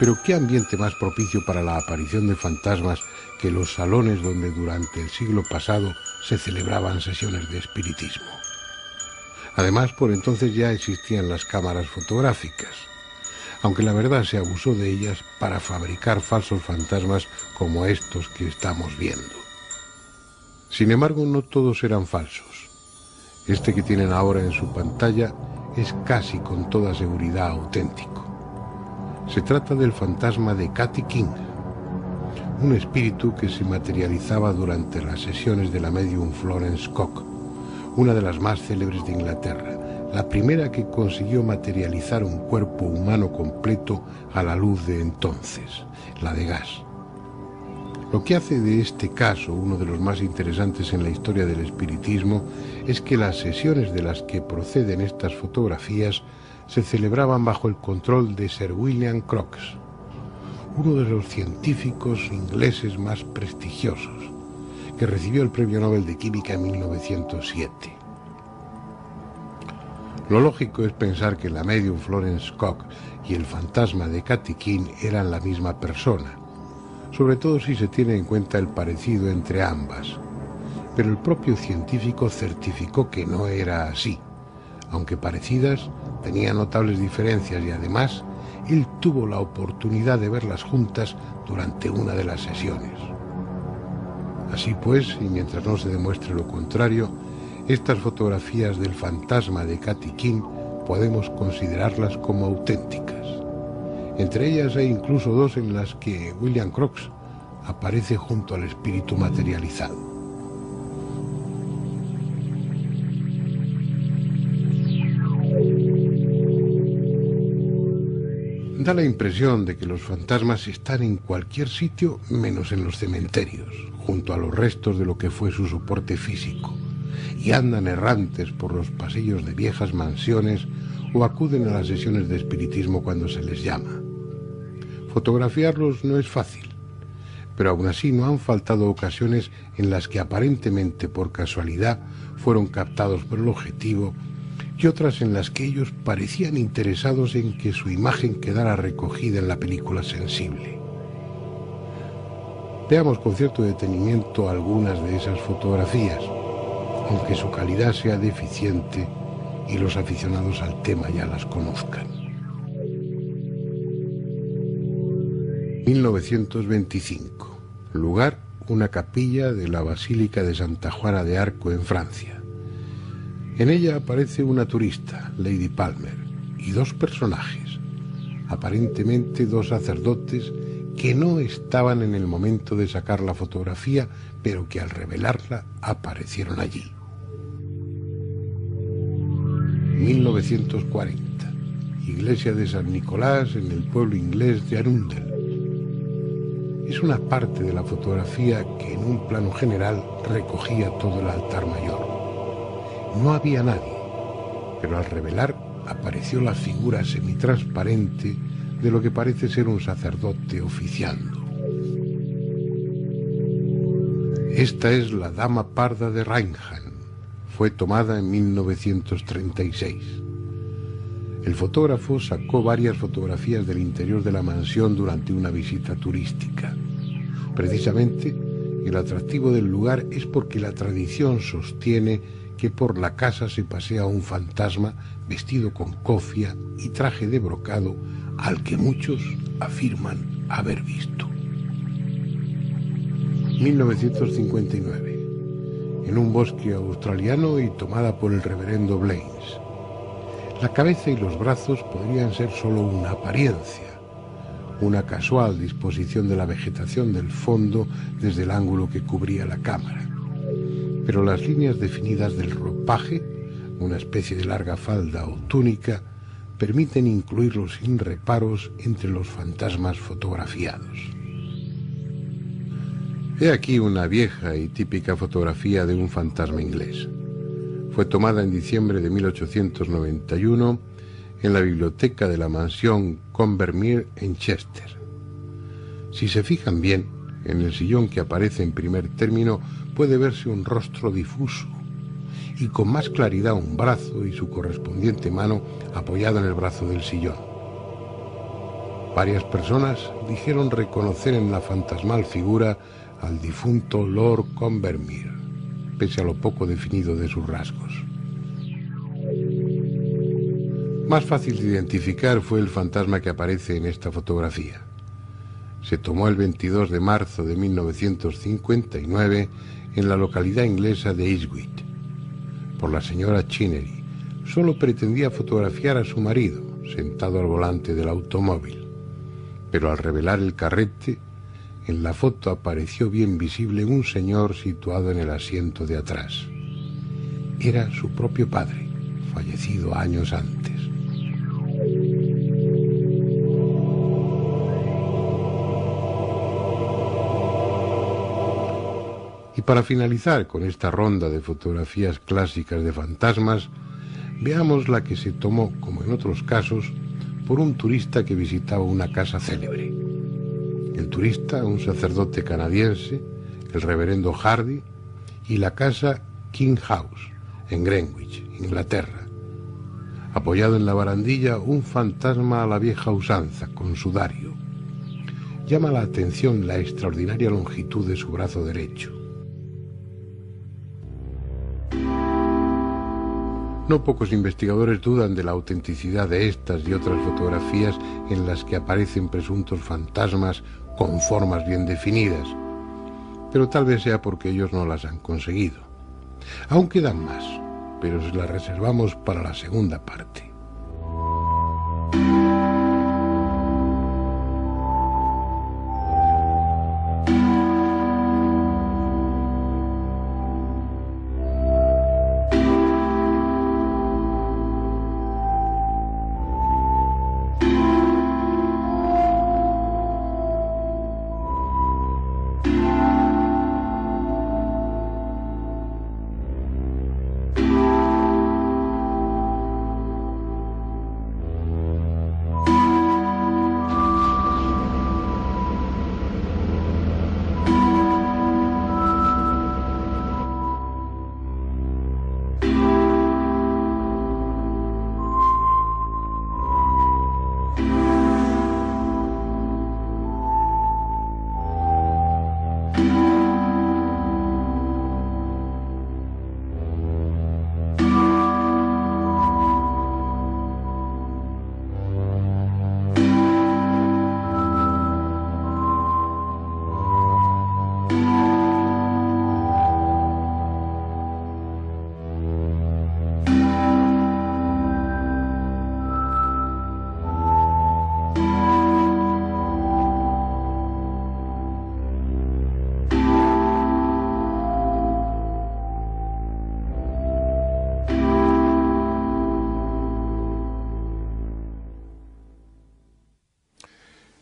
Pero ¿qué ambiente más propicio para la aparición de fantasmas que los salones donde durante el siglo pasado se celebraban sesiones de espiritismo? Además, por entonces ya existían las cámaras fotográficas, aunque la verdad se abusó de ellas para fabricar falsos fantasmas como estos que estamos viendo. Sin embargo, no todos eran falsos. Este que tienen ahora en su pantalla es casi con toda seguridad auténtico. Se trata del fantasma de Katy King, un espíritu que se materializaba durante las sesiones de la medium Florence Cock, una de las más célebres de Inglaterra, la primera que consiguió materializar un cuerpo humano completo a la luz de entonces, la de gas. Lo que hace de este caso uno de los más interesantes en la historia del espiritismo es que las sesiones de las que proceden estas fotografías se celebraban bajo el control de Sir William Crookes, uno de los científicos ingleses más prestigiosos, que recibió el Premio Nobel de Química en 1907. Lo lógico es pensar que la medium Florence Cock y el fantasma de Katy King eran la misma persona, sobre todo si se tiene en cuenta el parecido entre ambas. Pero el propio científico certificó que no era así. Aunque parecidas, tenían notables diferencias y además él tuvo la oportunidad de verlas juntas durante una de las sesiones. Así pues, y mientras no se demuestre lo contrario, estas fotografías del fantasma de Katy King podemos considerarlas como auténticas. Entre ellas hay incluso dos en las que William Crookes aparece junto al espíritu materializado. Da la impresión de que los fantasmas están en cualquier sitio menos en los cementerios, junto a los restos de lo que fue su soporte físico, y andan errantes por los pasillos de viejas mansiones o acuden a las sesiones de espiritismo cuando se les llama. Fotografiarlos no es fácil, pero aún así no han faltado ocasiones en las que aparentemente por casualidad fueron captados por el objetivo y otras en las que ellos parecían interesados en que su imagen quedara recogida en la película sensible. Veamos con cierto detenimiento algunas de esas fotografías, aunque su calidad sea deficiente y los aficionados al tema ya las conozcan. 1925. Lugar, una capilla de la Basílica de Santa Juana de Arco en Francia. En ella aparece una turista, Lady Palmer, y dos personajes, aparentemente dos sacerdotes que no estaban en el momento de sacar la fotografía, pero que al revelarla aparecieron allí. 1940. Iglesia de San Nicolás en el pueblo inglés de Arundel. Es una parte de la fotografía que en un plano general recogía todo el altar mayor. No había nadie, pero al revelar apareció la figura semitransparente de lo que parece ser un sacerdote oficiando. Esta es la Dama Parda de Reinham. Fue tomada en 1936. El fotógrafo sacó varias fotografías del interior de la mansión durante una visita turística. Precisamente, el atractivo del lugar es porque la tradición sostiene que por la casa se pasea un fantasma vestido con cofia y traje de brocado al que muchos afirman haber visto. 1959. En un bosque australiano y tomada por el reverendo Blaines. La cabeza y los brazos podrían ser solo una apariencia, una casual disposición de la vegetación del fondo desde el ángulo que cubría la cámara. Pero las líneas definidas del ropaje, una especie de larga falda o túnica, permiten incluirlos sin reparos entre los fantasmas fotografiados. He aquí una vieja y típica fotografía de un fantasma inglés. Fue tomada en diciembre de 1891 en la biblioteca de la mansión Combermere en Chester. Si se fijan bien, en el sillón que aparece en primer término puede verse un rostro difuso y con más claridad un brazo y su correspondiente mano apoyado en el brazo del sillón. Varias personas dijeron reconocer en la fantasmal figura al difunto Lord Combermere, pese a lo poco definido de sus rasgos. Más fácil de identificar fue el fantasma que aparece en esta fotografía. Se tomó el 22 de marzo de 1959 en la localidad inglesa de Eastwich por la señora Chinnery. Solo pretendía fotografiar a su marido, sentado al volante del automóvil. Pero al revelar el carrete, en la foto apareció bien visible un señor situado en el asiento de atrás. Era su propio padre, fallecido años antes. Y para finalizar con esta ronda de fotografías clásicas de fantasmas, veamos la que se tomó, como en otros casos, por un turista que visitaba una casa célebre. El turista, un sacerdote canadiense, el reverendo Hardy, y la casa King House, en Greenwich, Inglaterra. Apoyado en la barandilla, un fantasma a la vieja usanza, con sudario. Llama la atención la extraordinaria longitud de su brazo derecho. No pocos investigadores dudan de la autenticidad de estas y otras fotografías en las que aparecen presuntos fantasmas con formas bien definidas, pero tal vez sea porque ellos no las han conseguido. Aún quedan más, pero se las reservamos para la segunda parte.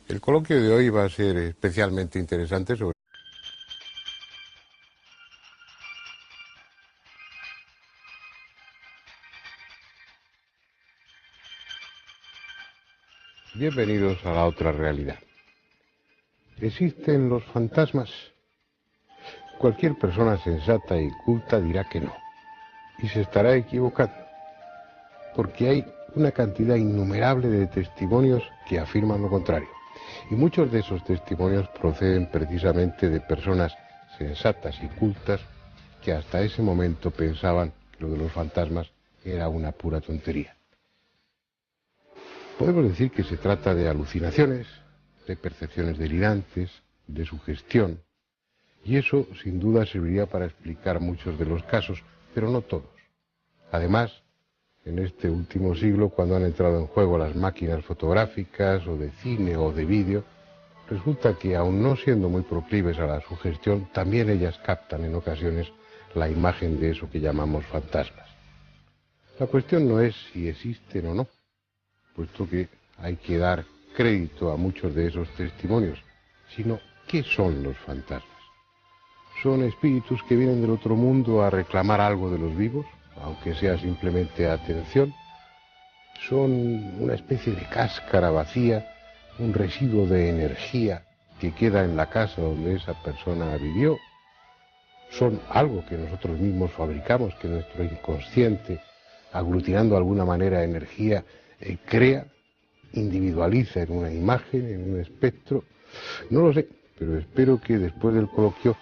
El coloquio de hoy va a ser especialmente interesante sobre... Bienvenidos a la otra realidad. ¿Existen los fantasmas? Cualquier persona sensata y culta dirá que no, y se estará equivocando, porque hay una cantidad innumerable de testimonios que afirman lo contrario. Y muchos de esos testimonios proceden precisamente de personas sensatas y cultas que hasta ese momento pensaban que lo de los fantasmas era una pura tontería. Podemos decir que se trata de alucinaciones, de percepciones delirantes, de sugestión, y eso sin duda serviría para explicar muchos de los casos, pero no todos. Además, en este último siglo, cuando han entrado en juego las máquinas fotográficas o de cine o de vídeo, resulta que, aun no siendo muy proclives a la sugestión, también ellas captan en ocasiones la imagen de eso que llamamos fantasmas. La cuestión no es si existen o no, puesto que hay que dar crédito a muchos de esos testimonios, sino ¿qué son los fantasmas? ¿Son espíritus que vienen del otro mundo a reclamar algo de los vivos, aunque sea simplemente atención? ¿Son una especie de cáscara vacía, un residuo de energía que queda en la casa donde esa persona vivió? ¿Son algo que nosotros mismos fabricamos, que nuestro inconsciente, aglutinando de alguna manera energía, crea? individualiza en una imagen, en un espectro. No lo sé, pero espero que después del coloquio,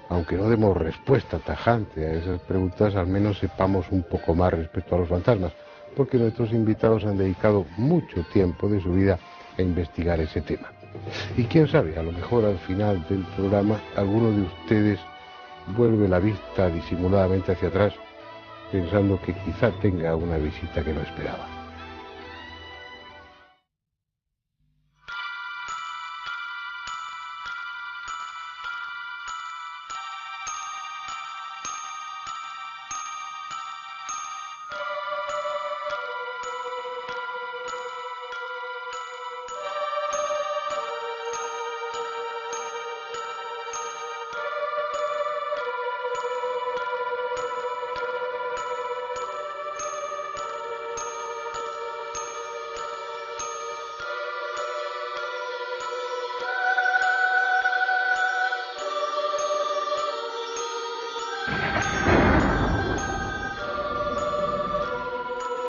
aunque no demos respuesta tajante a esas preguntas, al menos sepamos un poco más respecto a los fantasmas, porque nuestros invitados han dedicado mucho tiempo de su vida a investigar ese tema. Y quién sabe, a lo mejor al final del programa alguno de ustedes vuelve la vista disimuladamente hacia atrás, pensando que quizá tenga una visita que no esperaba.